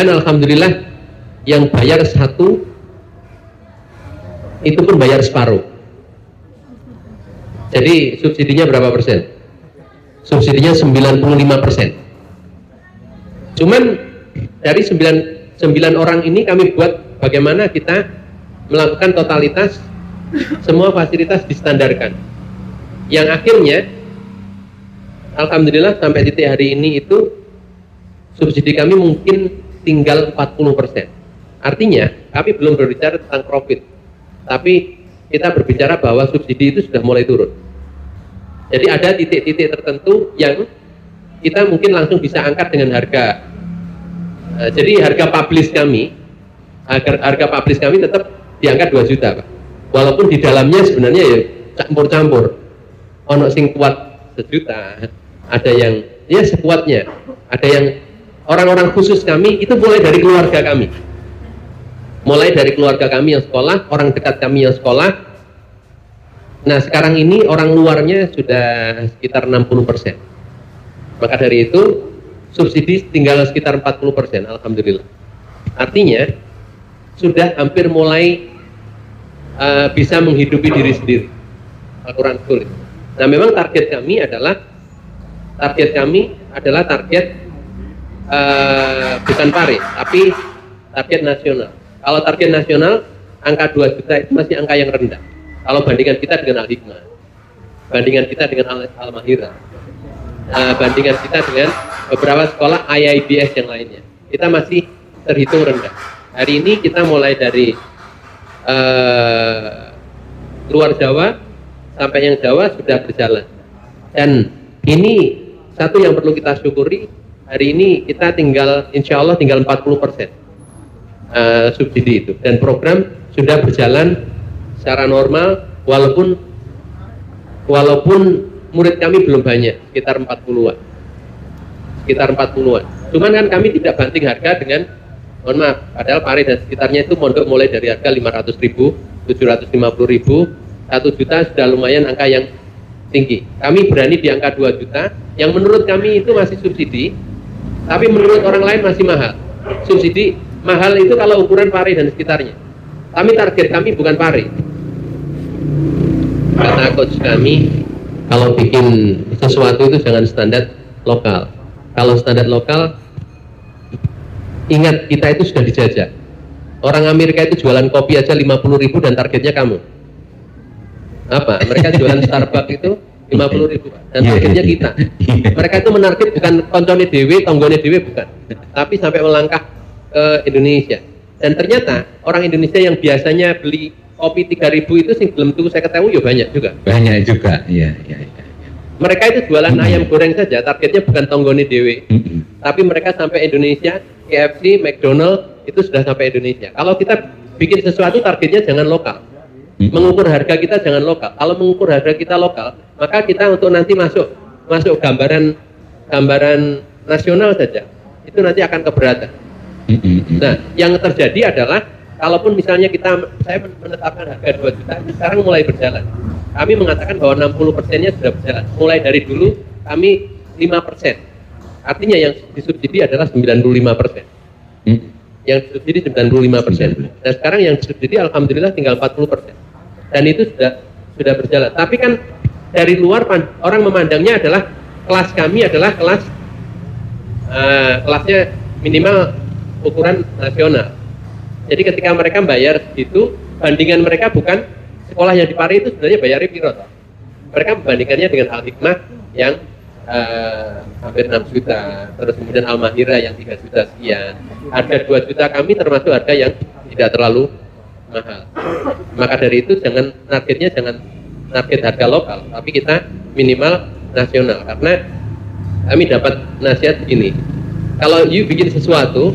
alhamdulillah, yang bayar 1 itu pun bayar separuh. Jadi subsidinya berapa persen? Subsidinya 95%. Cuman dari 9 orang ini kami buat bagaimana kita melakukan totalitas, semua fasilitas distandarkan. Yang akhirnya alhamdulillah sampai titik hari ini itu subsidi kami mungkin tinggal 40%. Artinya kami belum berbicara tentang profit, tapi kita berbicara bahwa subsidi itu sudah mulai turun. Jadi ada titik-titik tertentu yang kita mungkin langsung bisa angkat dengan harga. Jadi harga publish kami tetap diangkat 2 juta, Pak. Walaupun di dalamnya sebenarnya ya campur-campur. Ono sing kuat 1 juta, ada yang ya sekuatnya, ada yang orang-orang khusus kami itu mulai dari keluarga kami. Mulai dari keluarga kami yang sekolah, orang dekat kami yang sekolah. Nah sekarang ini orang luarnya sudah sekitar 60%. Maka dari itu subsidi tinggal sekitar 40%, alhamdulillah. Artinya sudah hampir mulai bisa menghidupi diri sendiri. Al-Quran School. Nah memang target kami adalah bukan Pare, tapi target nasional. Kalau target nasional, angka 2 juta itu masih angka yang rendah. Kalau bandingan kita dengan Al-Hikmah, bandingan kita dengan Al-Mahirah, bandingan kita dengan beberapa sekolah IIBS yang lainnya, kita masih terhitung rendah. Hari ini kita mulai dari luar Jawa sampai yang Jawa sudah berjalan. Dan ini satu yang perlu kita syukuri, hari ini kita insya Allah tinggal 40% subsidi itu, dan program sudah berjalan secara normal, walaupun murid kami belum banyak, sekitar 40-an. Cuman kan kami tidak banting harga dengan mohon maaf, padahal Pare dan sekitarnya itu mondok mulai dari harga 500.000, 750.000, 1 juta sudah lumayan angka yang tinggi. Kami berani di angka 2 juta, yang menurut kami itu masih subsidi, tapi menurut orang lain masih mahal. Subsidi mahal itu kalau ukuran Pare dan sekitarnya. Kami target kami bukan Pare. Kata coach kami, kalau bikin sesuatu itu jangan standar lokal. Kalau standar lokal, ingat kita itu sudah dijajah. Orang Amerika itu jualan kopi aja 50.000 dan targetnya kamu. Apa? Mereka jualan Starbucks itu 50.000 dan targetnya kita. Mereka itu menarget bukan koncone dewe, tonggone dewe, bukan, tapi sampai melangkah ke Indonesia. Dan ternyata orang Indonesia yang biasanya beli kopi 3.000 itu sing belum tuh saya ketahui ya banyak juga. Banyak juga, iya. Mereka itu jualan ayam goreng saja, targetnya bukan tonggone dewe, tapi mereka sampai Indonesia, KFC, McDonald itu sudah sampai Indonesia. Kalau kita bikin sesuatu targetnya jangan lokal, mengukur harga kita jangan lokal. Kalau mengukur harga kita lokal, maka kita untuk nanti masuk gambaran nasional saja, itu nanti akan keberatan. Nah, yang terjadi adalah kalaupun misalnya saya menetapkan harga 2 juta, sekarang mulai berjalan. Kami mengatakan bahwa 60%-nya sudah berjalan. Mulai dari dulu kami 5%. Artinya yang disubsidi adalah 95%. Yang disubsidi 95%. Dan sekarang yang disubsidi alhamdulillah tinggal 40%. Dan itu sudah berjalan. Tapi kan dari luar orang memandangnya adalah kelas kami adalah kelasnya minimal ukuran nasional. Jadi ketika mereka bayar segitu, bandingan mereka bukan sekolah yang di Pare itu sebenarnya bayarnya piro toh. Mereka membandingkannya dengan Al-Hikmah yang hampir 6 juta, terus kemudian Al-Mahira yang 3 juta sekian. Harga 2 juta kami termasuk harga yang tidak terlalu mahal. Maka dari itu jangan target harga lokal, tapi kita minimal nasional. Karena kami dapat nasihat begini, kalau you bikin sesuatu,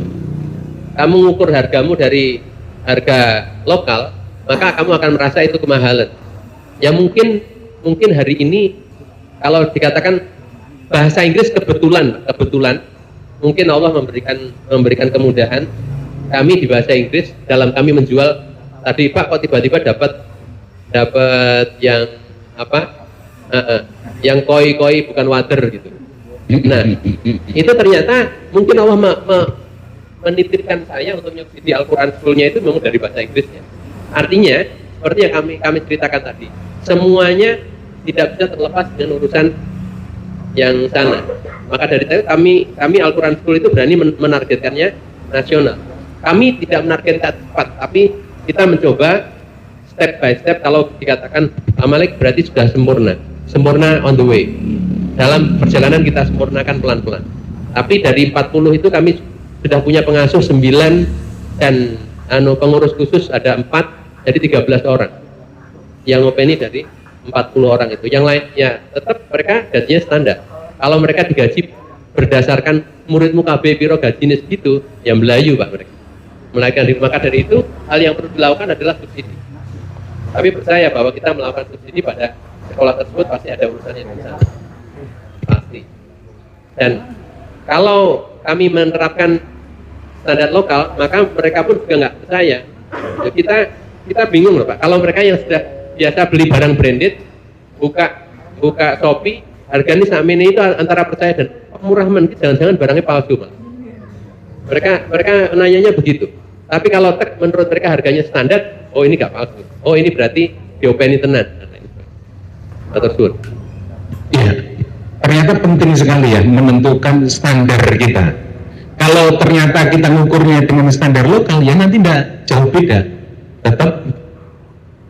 kamu ngukur hargamu dari harga lokal, maka kamu akan merasa itu kemahalan. Ya mungkin hari ini kalau dikatakan bahasa Inggris kebetulan mungkin Allah memberikan kemudahan kami di bahasa Inggris dalam kami menjual. Tadi Pak kok tiba-tiba dapat yang apa? Yang koi bukan water gitu. Nah, itu ternyata mungkin Allah menitipkan saya untuk menyubsidi Al-Quran School-nya itu memang dari bahasa Inggrisnya. Artinya, seperti yang kami ceritakan tadi, semuanya tidak bisa terlepas dengan urusan yang sana. Maka dari itu kami Al-Quran School itu berani menargetkannya nasional. Kami tidak menargetkan cepat, tapi kita mencoba step by step. Kalau dikatakan Amalek berarti sudah sempurna on the way. Dalam perjalanan kita sempurnakan pelan-pelan. Tapi dari 40 itu kami sudah punya pengasuh 9 dan pengurus khusus ada 4, jadi 13 orang. Yang ngopeni dari 40 orang itu. Yang lainnya tetap mereka gajinya standar. Kalau mereka digaji berdasarkan muridmu KB piro gajinya segitu, yang Melayu Pak mereka. Maka dari itu hal yang perlu dilakukan adalah subsidi. Tapi percaya bahwa kita melakukan subsidi pada sekolah tersebut pasti ada urusannya di sana. Pasti. Dan kalau kami menerapkan standar lokal, maka mereka pun juga nggak percaya. Ya, kita bingung loh Pak. Kalau mereka yang sudah biasa beli barang branded, buka Shopee, harganya sama ini itu antara percaya dan murah jangan-jangan barangnya palsu Pak. Mereka nanyanya begitu. Tapi kalau menurut mereka harganya standar, oh ini nggak palsu. Oh ini berarti diopeni tenan. Betul. Iya. Ternyata penting sekali ya menentukan standar kita. Kalau ternyata kita ngukurnya dengan standar lokal, ya nanti tidak jauh beda, tetap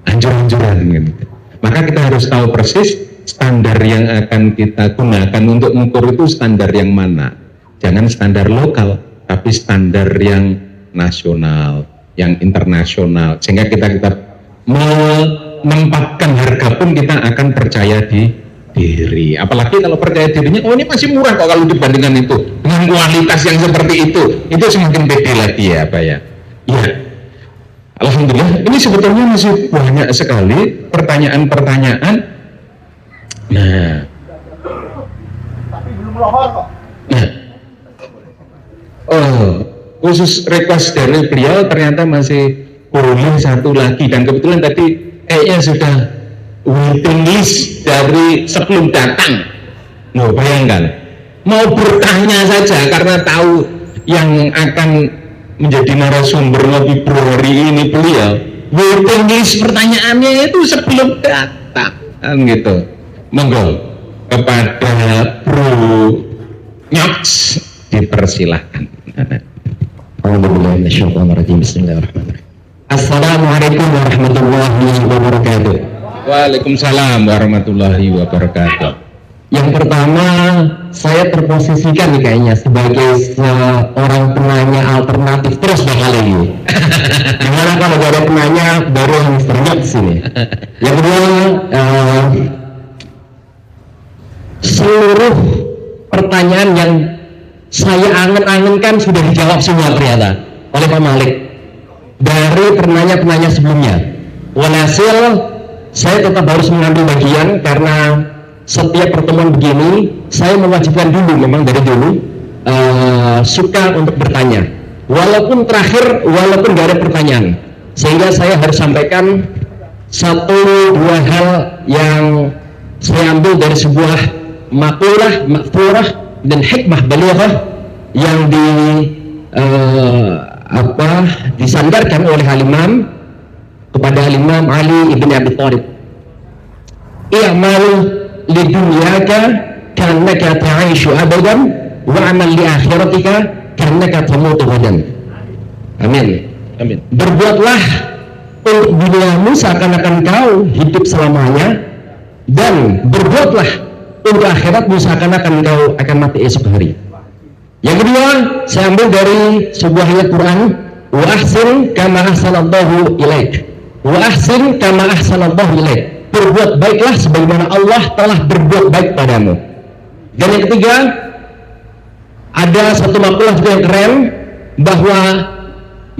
anjur-anjuran gitu. Maka kita harus tahu persis standar yang akan kita gunakan untuk mengukur itu standar yang mana. Jangan standar lokal, tapi standar yang nasional, yang internasional, sehingga kita menempatkan harga pun kita akan percaya diri. Apalagi kalau percaya dirinya, oh ini masih murah kok kalau dibandingkan itu dengan kualitas yang seperti itu semakin pede lagi ya Pak ya. Iya. Alhamdulillah ini sebetulnya masih banyak sekali pertanyaan-pertanyaan. Nah, tapi belum lohor kok. Nah, oh khusus request dari beliau ternyata masih boleh satu lagi, dan kebetulan tadi kayaknya sudah waiting list dari sebelum datang. Nah, bayangkan, mau bertanya saja karena tahu yang akan menjadi narasumber ngopi pro hari ini beliau, waiting list pertanyaannya itu sebelum datang, kan gitu. Monggo kepada Bro Nyoks dipersilahkan. Bismillahirrahmanirrahim. Assalamualaikum warahmatullahi wabarakatuh. Waalaikumsalam warahmatullahi wabarakatuh. Yang pertama, saya terposisikan nih kayaknya sebagai seorang penanya alternatif terus bakal ini. Gimana kalau gak ada penanya baru yang terjadi sini. Yang kedua, seluruh pertanyaan yang saya angen-angenkan sudah dijawab semua ternyata oleh Pak Malik dari penanya-penanya sebelumnya. Walhasil saya tetap harus mengambil bagian karena setiap pertemuan begini saya mewajibkan dulu, memang dari dulu suka untuk bertanya walaupun terakhir, walaupun gak ada pertanyaan, sehingga saya harus sampaikan satu dua hal yang saya ambil dari sebuah maqalah, maqfurah dan hikmah balighah yang disandarkan oleh Al-Imam kepada Al-Imam Ali ibn Abi Thalib. I'mal li dunyaka kannaka ta'ishu abadan wa amal li akhiratika kannaka tamutu ghadan. Amin. Amin. Berbuatlah untuk duniamu seakan-akan kau hidup selamanya, dan berbuatlah untuk akhiratmu seakan-akan kau akan mati esok hari. Yang kedua, saya ambil dari sebuah ayat Quran, wa ahsin kama ahsanallahu ilaik. Wa ahsin kama ahsanallahu ilaik. Berbuat baiklah sebagaimana Allah telah berbuat baik padamu. Dan yang ketiga, ada satu makalah juga yang keren, bahwa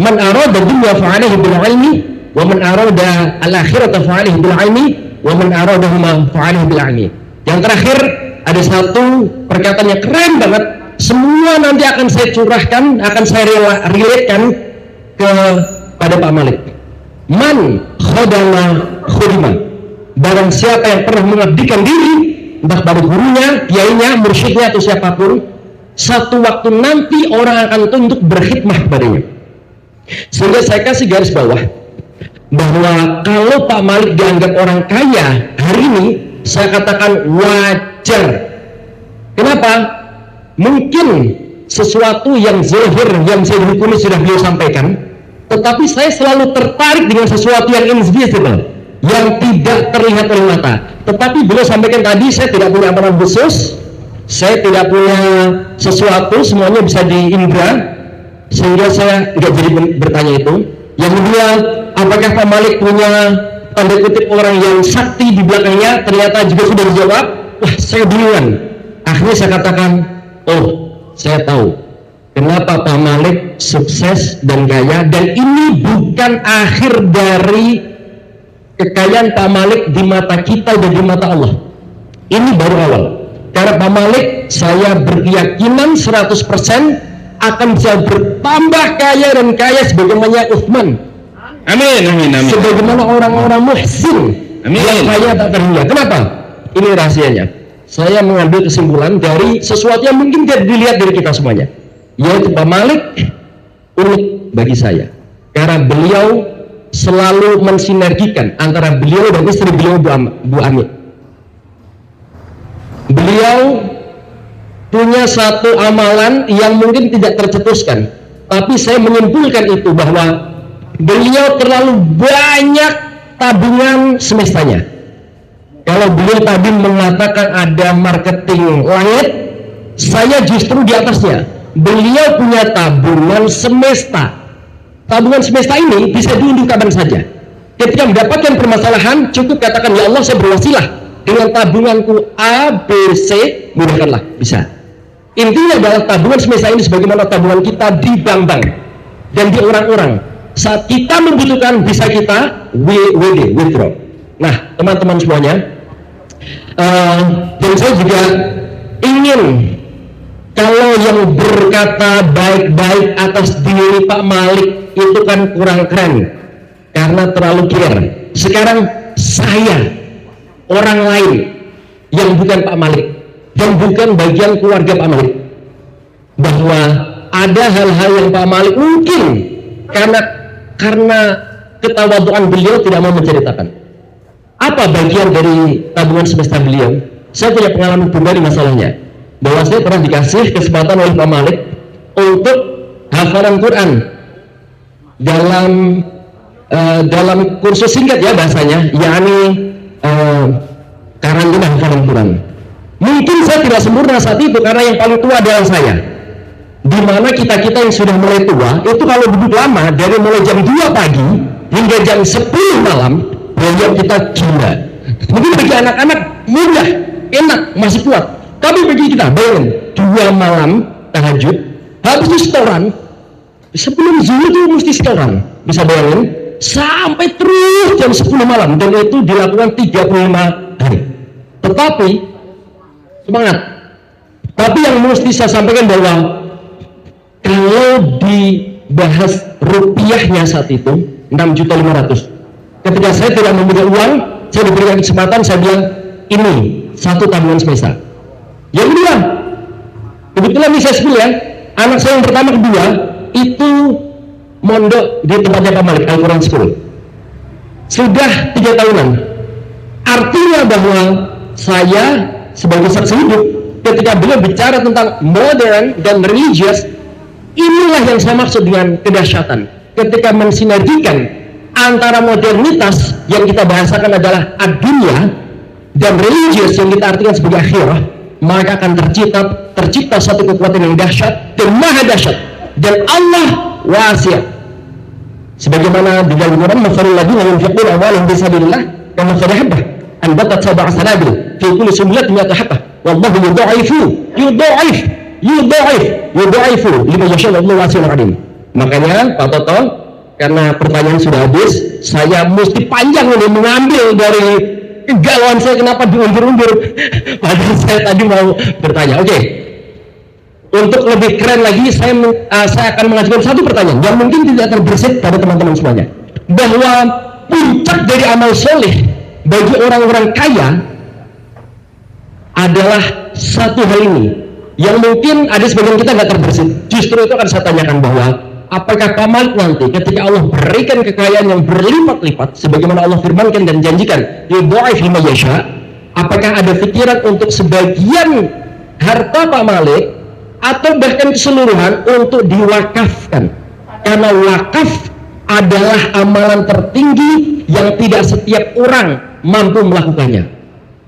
man arada dunya fa'alaihi bil ilmi wa man arada al-akhirata fa'alaihi bil ilmi wa man aradahuma fa'alaihi bil ilmi. Yang terakhir ada satu perkataan yang keren banget, semua nanti akan saya curahkan, akan saya relatekan kepada Pak Malik. Man khadama khudima, barang siapa yang pernah mengabdikan diri entah pada gurunya, kiainya, mursyidnya atau siapapun, satu waktu nanti orang akan tuntut berkhidmah kepadanya. Sehingga saya kasih garis bawah bahwa kalau Pak Malik dianggap orang kaya hari ini, saya katakan wajar. Kenapa? Mungkin sesuatu yang zahir yang saya hukumi sudah beliau sampaikan, tetapi saya selalu tertarik dengan sesuatu yang invisible, yang tidak terlihat oleh mata. Tetapi beliau sampaikan tadi, saya tidak punya amalan khusus, saya tidak punya sesuatu, semuanya bisa diindra, sehingga saya tidak jadi bertanya itu. Yang kedua, apakah Pak Malik punya tanda kutip orang yang sakti di belakangnya? Ternyata juga sudah dijawab. Wah, saya bingungan. Akhirnya saya katakan, oh, saya tahu kenapa Pak Malik sukses dan kaya, dan ini bukan akhir dari kekayaan Pak Malik di mata kita dan di mata Allah. Ini baru awal. Karena Pak Malik, saya berkeyakinan 100% akan bisa bertambah kaya dan kaya sebagaimana Utsman. Amin, amin, amin. Sebagaimana orang-orang muhsin yang kaya tak terhingga. Kenapa? Ini rahasianya. Saya mengambil kesimpulan dari sesuatu yang mungkin tidak dilihat dari kita semuanya, yaitu Pak Malik unik bagi saya karena beliau selalu mensinergikan antara beliau dan istri beliau, Bu Ami. Beliau punya satu amalan yang mungkin tidak tercetuskan, tapi saya menyimpulkan itu bahwa beliau terlalu banyak tabungan semestanya. Kalau beliau tadi mengatakan ada marketing langit, saya justru di atasnya. Beliau punya tabungan semesta. Tabungan semesta ini bisa diunduh kapan saja. Ketika mendapatkan permasalahan, cukup katakan, ya Allah, saya berwasilah dengan tabunganku A, B, C, mudahkanlah. Bisa. Intinya adalah tabungan semesta ini sebagaimana tabungan kita di bank-bank dan di orang-orang. Saat kita membutuhkan, bisa kita WD, withdraw. Nah, teman-teman semuanya, dan saya juga ingin Kalau yang berkata baik-baik atas diri Pak Malik itu kan kurang keren karena terlalu kir. Sekarang saya, orang lain yang bukan Pak Malik dan bukan bagian keluarga Pak Malik, bahwa ada hal-hal yang Pak Malik mungkin karena ketawaduan beliau tidak mau menceritakan. Apa bagian dari tabungan semesta beliau? Saya punya pengalaman pribadi masalahnya, bahwa saya pernah dikasih kesempatan oleh Pak Malik untuk hafalan Quran dalam kursus singkat ya bahasanya, yakni karantina hafalan Quran. Mungkin saya tidak sempurna saat itu karena yang paling tua adalah saya. Di mana kita yang sudah mulai tua itu kalau duduk lama dari mulai jam 2 pagi hingga jam 10 malam, beliau kita gila. Mungkin bagi anak-anak mudah, enak, masih kuat. Tapi bagi kita, bayangin 2 malam tahajud, habis itu setoran. Sebelum zuhur itu mesti setoran, bisa bayangin, sampai terus jam 10 malam, dan itu dilakukan 35 hari. Tetapi semangat. Tapi yang mesti saya sampaikan bahwa kalau dibahas rupiahnya saat itu 6.500.000. Ketika saya tidak mempunyai uang, saya diberikan kesempatan, saya bilang ini satu tabungan semesta. Yang kedua, kebetulan ini saya spill ya, anak saya yang pertama kedua itu mondok di tempatnya Pak Malik, Al-Quran School, sudah 3 tahunan. Artinya bahwa saya sebagai saksi hidup ketika beliau bicara tentang modern dan religious, inilah yang saya maksud dengan kedahsyatan ketika mensinergikan antara modernitas yang kita bahasakan adalah ad-dunya dan religious yang kita artikan sebagai akhirah, maka akan tercipta satu kekuatan yang dahsyat dan maha dahsyat, dan Allah wasi'. Sebagaimana di dalam Quran, masalul ladzina yunfiquna amwalahum fi sabilillah kamathali habbah anbatat sab'a sanabil fi kulli sunbulatin mi'atu habbah wallahu yudha'ifu liman yasha' wallahu wasi'un 'alim. Makanya Pak Toto, karena pertanyaan sudah habis, saya mesti panjang ini mengambil dari kegalauan saya kenapa diundur-undur padahal saya tadi mau bertanya. Oke. Untuk lebih keren lagi, saya akan mengajukan satu pertanyaan yang mungkin tidak terbersit pada teman-teman semuanya, bahwa puncak dari amal soleh bagi orang-orang kaya adalah satu hal ini yang mungkin ada sebagian kita nggak terbersit. Justru itu akan saya tanyakan, bahwa apakah Pak Malik nanti ketika Allah berikan kekayaan yang berlipat-lipat sebagaimana Allah firmankan dan janjikan yudha'if liman yasha', apakah ada pikiran untuk sebagian harta Pak Malik atau bahkan keseluruhan untuk diwakafkan? Karena wakaf adalah amalan tertinggi yang tidak setiap orang mampu melakukannya.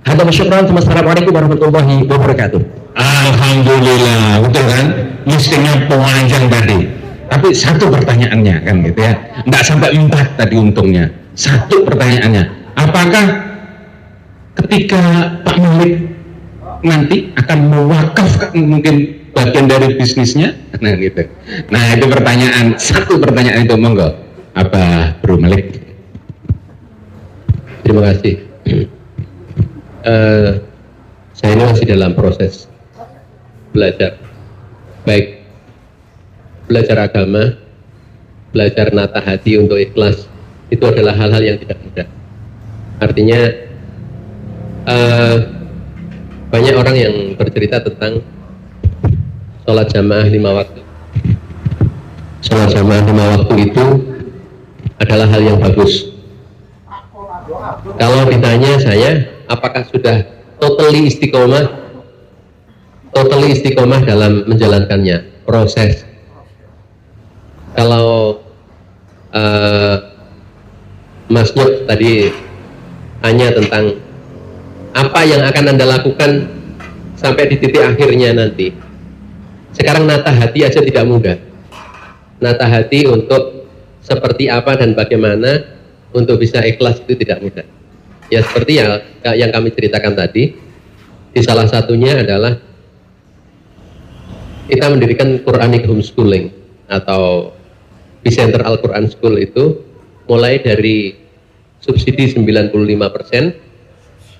Hadza syukran, wassalamualaikum warahmatullahi wabarakatuh. Alhamdulillah, betul kan? Mestinya panjang tadi. Tapi satu pertanyaannya kan gitu ya, nggak sampai 4 tadi untungnya. Satu pertanyaannya, apakah ketika Pak Malik nanti akan mewakafkan mungkin bagian dari bisnisnya? Nah gitu. Nah itu pertanyaan, satu pertanyaan itu, monggo apa Bro Malik. Terima kasih. Saya ini masih dalam proses belajar, baik belajar agama, belajar nata hati untuk ikhlas, itu adalah hal-hal yang tidak mudah. Artinya banyak orang yang bercerita tentang sholat jamaah 5 waktu. Sholat jamaah 5 waktu itu adalah hal yang bagus. Kalau ditanya saya, apakah sudah totally istiqomah dalam menjalankannya? Proses. Kalau Mas Nyok tadi tanya tentang apa yang akan Anda lakukan sampai di titik akhirnya nanti. Sekarang nata hati aja tidak mudah. Nata hati untuk seperti apa dan bagaimana untuk bisa ikhlas itu tidak mudah. Ya seperti yang kami ceritakan tadi, di salah satunya adalah kita mendirikan Quranic Homeschooling atau Bicenter Al-Quran School itu mulai dari subsidi 95%,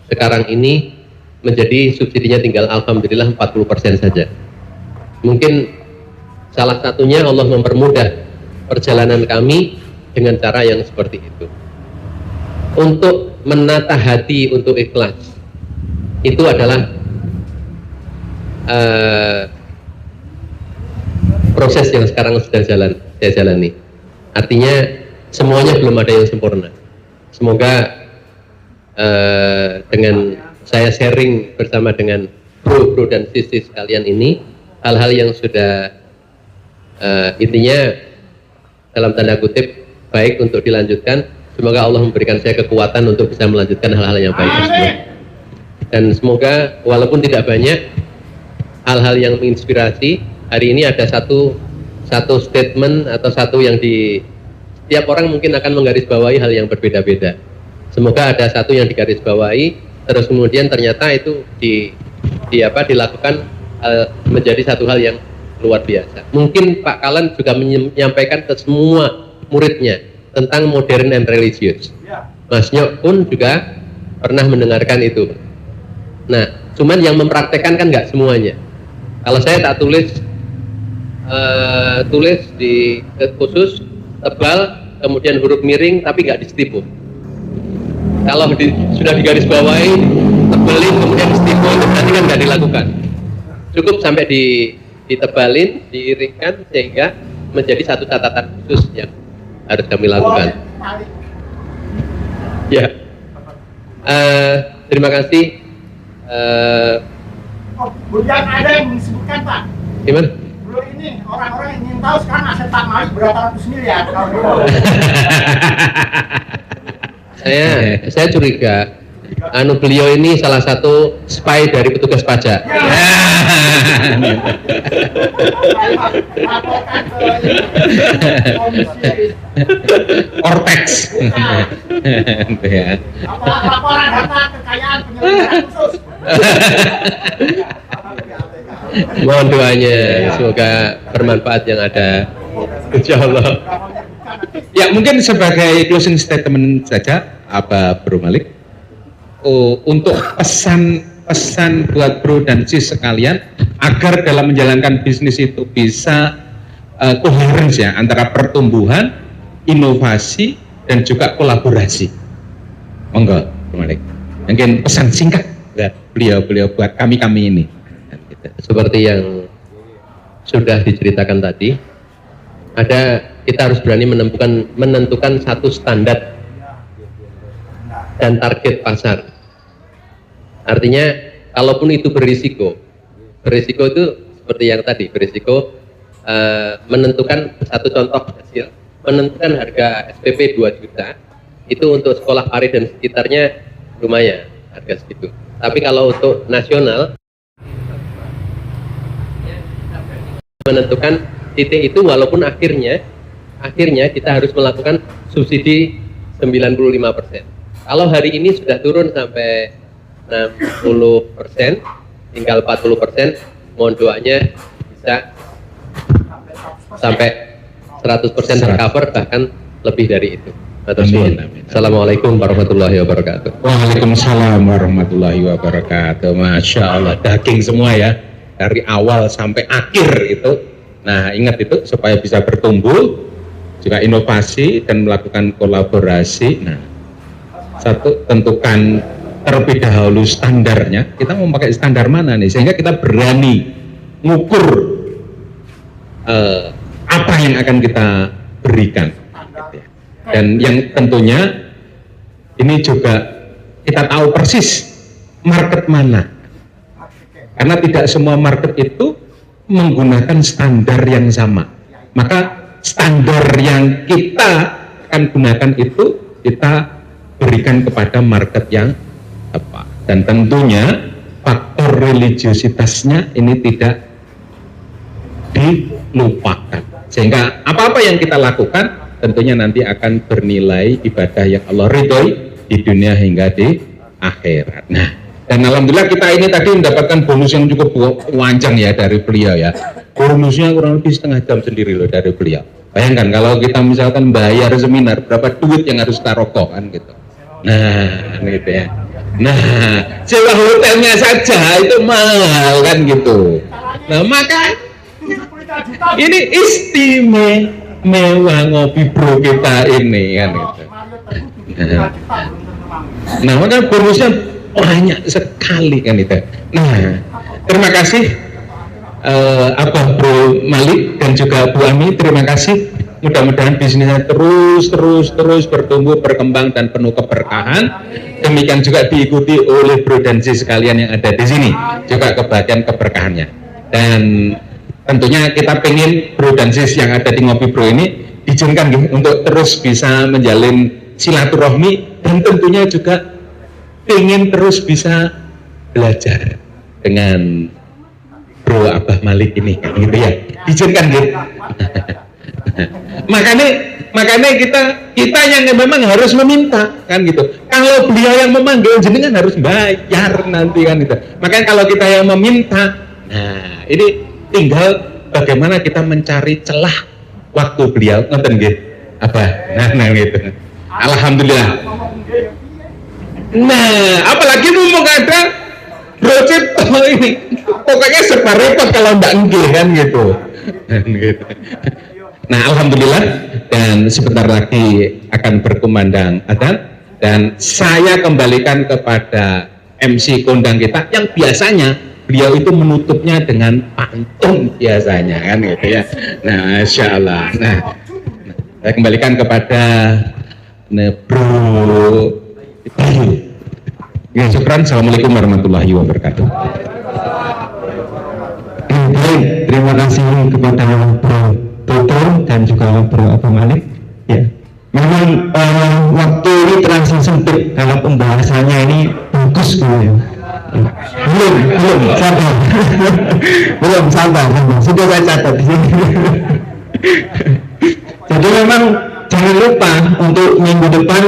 sekarang ini menjadi subsidinya tinggal alhamdulillah 40% saja. Mungkin salah satunya Allah mempermudah perjalanan kami dengan cara yang seperti itu. Untuk menata hati untuk ikhlas, itu adalah proses yang sekarang sedang saya jalani. Artinya semuanya belum ada yang sempurna. Semoga dengan saya sharing bersama dengan bro dan sis kalian ini, hal-hal yang sudah intinya dalam tanda kutip baik untuk dilanjutkan. Semoga Allah memberikan saya kekuatan untuk bisa melanjutkan hal-hal yang baik tersebut. Dan semoga walaupun tidak banyak hal-hal yang menginspirasi, hari ini ada satu statement atau satu yang setiap orang mungkin akan menggarisbawahi hal yang berbeda-beda. Semoga ada satu yang digarisbawahi, terus kemudian ternyata itu dilakukan menjadi satu hal yang luar biasa. Mungkin Pak Kalan juga menyampaikan ke semua muridnya tentang modern and religious. Mas Nyok pun juga pernah mendengarkan itu. Nah, cuman yang mempraktekkan kan nggak semuanya. Kalau saya tak tulis di khusus tebal, kemudian huruf miring tapi nggak distipu. Kalau sudah digarisbawahi, tebelin kemudian distipu, itu berarti kan nggak dilakukan. Cukup sampai ditebalin, diiringkan sehingga menjadi satu catatan khusus yang harus kami lakukan. Ya, terima kasih. Bukan ada yang disebutkan Pak. Gimana? Belum ini orang-orang yang ingin tahu sekarang aset Pak Malik berapa ratus miliar kalau saya curiga beliau ini salah satu spy dari petugas pajak. Ortex. Laporan harta kekayaan penyelenggara khusus. Mohon doanya, semoga bermanfaat yang ada. Insya Allah. Ya, mungkin sebagai closing statement saja, Bro Malik, untuk pesan buat bro dan sis sekalian agar dalam menjalankan bisnis itu bisa coherence ya antara pertumbuhan, inovasi dan juga kolaborasi. Monggo, Bro Malik. Mungkin pesan singkat buat beliau buat kami ini. Seperti yang sudah diceritakan tadi, kita harus berani menentukan satu standar dan target pasar. Artinya, kalaupun itu berisiko itu seperti yang tadi, berisiko menentukan satu contoh kecil, menentukan harga SPP 2 juta, itu untuk sekolah Pari dan sekitarnya lumayan harga segitu. Tapi kalau untuk nasional, menentukan titik itu walaupun akhirnya kita harus melakukan subsidi 95%. Kalau hari ini sudah turun sampai 60%, tinggal 40%, mohon doanya bisa sampai 100% tercover, bahkan lebih dari itu. Assalamualaikum warahmatullahi wabarakatuh. Waalaikumsalam warahmatullahi wabarakatuh. Masya Allah, daging semua ya, dari awal sampai akhir itu. Nah, ingat itu supaya bisa bertumbuh, juga inovasi dan melakukan kolaborasi. Nah, satu, tentukan terlebih dahulu standarnya. Kita mau pakai standar mana nih, sehingga kita berani ngukur apa yang akan kita berikan. Dan yang tentunya ini juga kita tahu persis market mana, karena tidak semua market itu menggunakan standar yang sama. Maka standar yang kita akan gunakan itu kita berikan kepada market yang tepat. Dan tentunya faktor religiositasnya ini tidak dilupakan, sehingga apa-apa yang kita lakukan tentunya nanti akan bernilai ibadah yang Allah ridhoi di dunia hingga di akhirat. Nah, dan alhamdulillah kita ini tadi mendapatkan bonus yang cukup panjang ya dari beliau ya. Bonusnya kurang lebih setengah jam sendiri loh dari beliau. Bayangkan kalau kita misalkan bayar seminar, berapa duit yang harus kita rokok kan gitu. Nah, gitu ya. Nah, sewa hotelnya saja itu mahal kan gitu. Nah, maka Ini istimewa ngopi bro kita ini kan gitu. Nah, maka bonusnya banyak sekali kan itu. Nah, terima kasih Abah Bro Malik dan juga Bu Ami, terima kasih. Mudah-mudahan bisnisnya terus bertumbuh, berkembang dan penuh keberkahan. Demikian juga diikuti oleh bro dan sis sekalian yang ada di sini, juga kebahagiaan keberkahannya. Dan tentunya kita pengen bro dan sis yang ada di Ngopi Bro ini diizinkan untuk terus bisa menjalin silaturahmi dan tentunya juga pengen terus bisa belajar dengan Bro Abah Malik ini kan gitu ya, diizinkan gitu. makanya kita yang memang harus meminta kan gitu. Kalau beliau yang memanggil jenengan harus bayar nanti kan gitu. Makanya kalau kita yang meminta, nah ini tinggal bagaimana kita mencari celah waktu beliau ngoten nggih apa nah gitu. Alhamdulillah. Nah, apalagi mumpung ada Bro Cipto ini, pokoknya serba repot kalau ndak nggih kan gitu. Nah, alhamdulillah, dan sebentar lagi akan berkumandang adzan dan saya kembalikan kepada MC kondang kita yang biasanya beliau itu menutupnya dengan pantun biasanya kan gitu ya. Nah, Masya Allah. Nah, saya kembalikan kepada Bro Bayu. Ya, syukran. Assalamualaikum warahmatullahi wabarakatuh. Baik, terima kasih kepada Bro Toto dan juga Bro Abah Malik. Ya, memang waktu ini terasa sempit kalau pembahasannya ini bagus gitu ya. Belum sabar. belum sabar. Sudah saya catat di sini. Jadi memang jangan lupa untuk minggu depan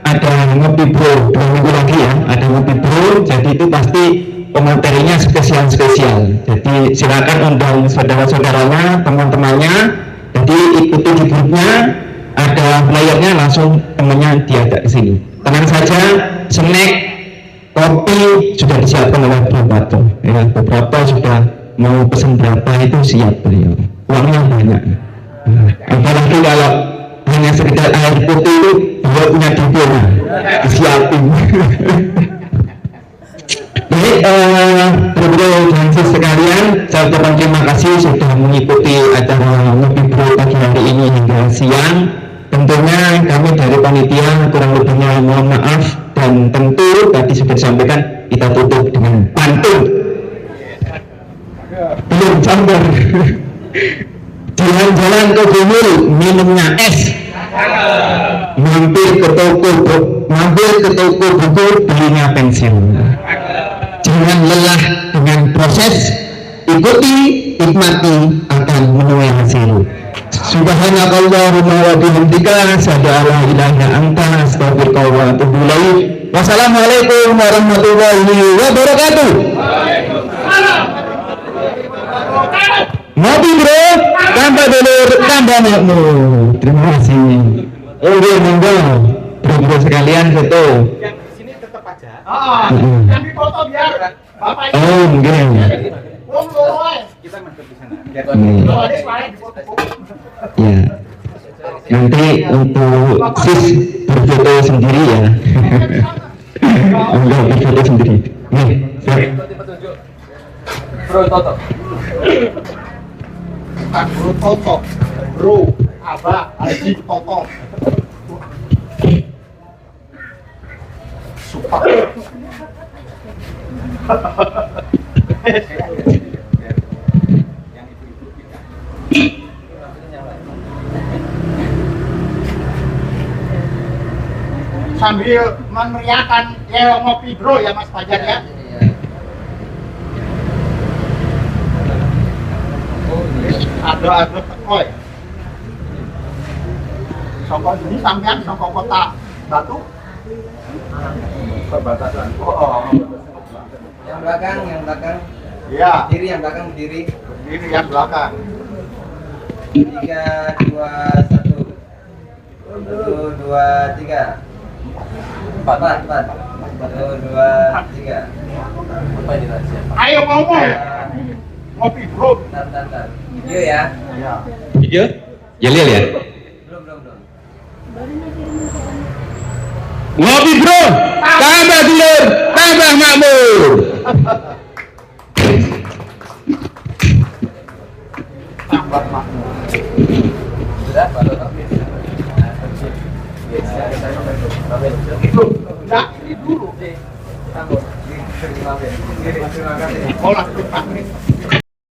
ada Ngopi Bro, 2 minggu lagi ya, ada Ngopi Bro. Jadi itu pasti pematerinya spesial. Jadi silakan undang saudara-saudaranya, teman-temannya. Jadi ikuti di grupnya, ada flyernya, langsung temannya diajak ke sini. Tenang saja, snack, kopi sudah disiapkan oleh Bro. Ya, beberapa sudah mau pesan berapa itu siap beliau. Uangnya banyak. Apalagi kalau hanya sekedar air putih itu dia punya diploma disiapin. Baik, Bro dan sis sekalian, saya ucapkan terima kasih sudah mengikuti acara Ngopi Bro pagi hari ini hingga siang. Tentunya kami dari panitia kurang lebihnya mohon maaf, dan tentu tadi sudah disampaikan kita tutup dengan pantun. Belum sabar. Jalan-jalan ke Gumul minumnya es, mampir ke toko buku belinya pensil. Jangan lelah dengan proses, ikuti, nikmati, akan menuai hasil. Subhanakallahumma wa bihamdika, asyhadu an la ilaha illa anta, astaghfiruka wa atubu ilaik. Wassalamualaikum warahmatullahi wabarakatuh. Ngopi Bro, tambah dulur, tambah makmur. Terima kasih. Oke, monggo Bro sekalian foto. Yang di sini tetap aja. Yang di foto biar Bapak ini. Oh, mungkin. Kita masuk di sana. Kalau ada suara di foto. Ya. Nanti untuk sis berfoto sendiri ya. Enggak berfoto sendiri. Nih, siap. Bro Toto. Bro Toto. Bro Abah Haji Toto. Super. Sambil meneriakan ya Ngopi Bro ya Mas Fajar ya. Ada tekoy. Sokok ini sampean sokok kota Batu. Perbatasan. Oh. Yang belakang. Iya. Berdiri yang belakang berdiri. Ini yang belakang. 3, 2, 1. 1, 2, 3. 4. 1, 2, 3. Apa ini rahasia? Ayo ngomong. Ngopi Bro. Tar. Video ya. Video? Jalil ya? Belum. Ngopi bro, tambah dulur, tambah makmur. Sudah, baru. Itu enggak ini dulu deh. Terima kasih. Olah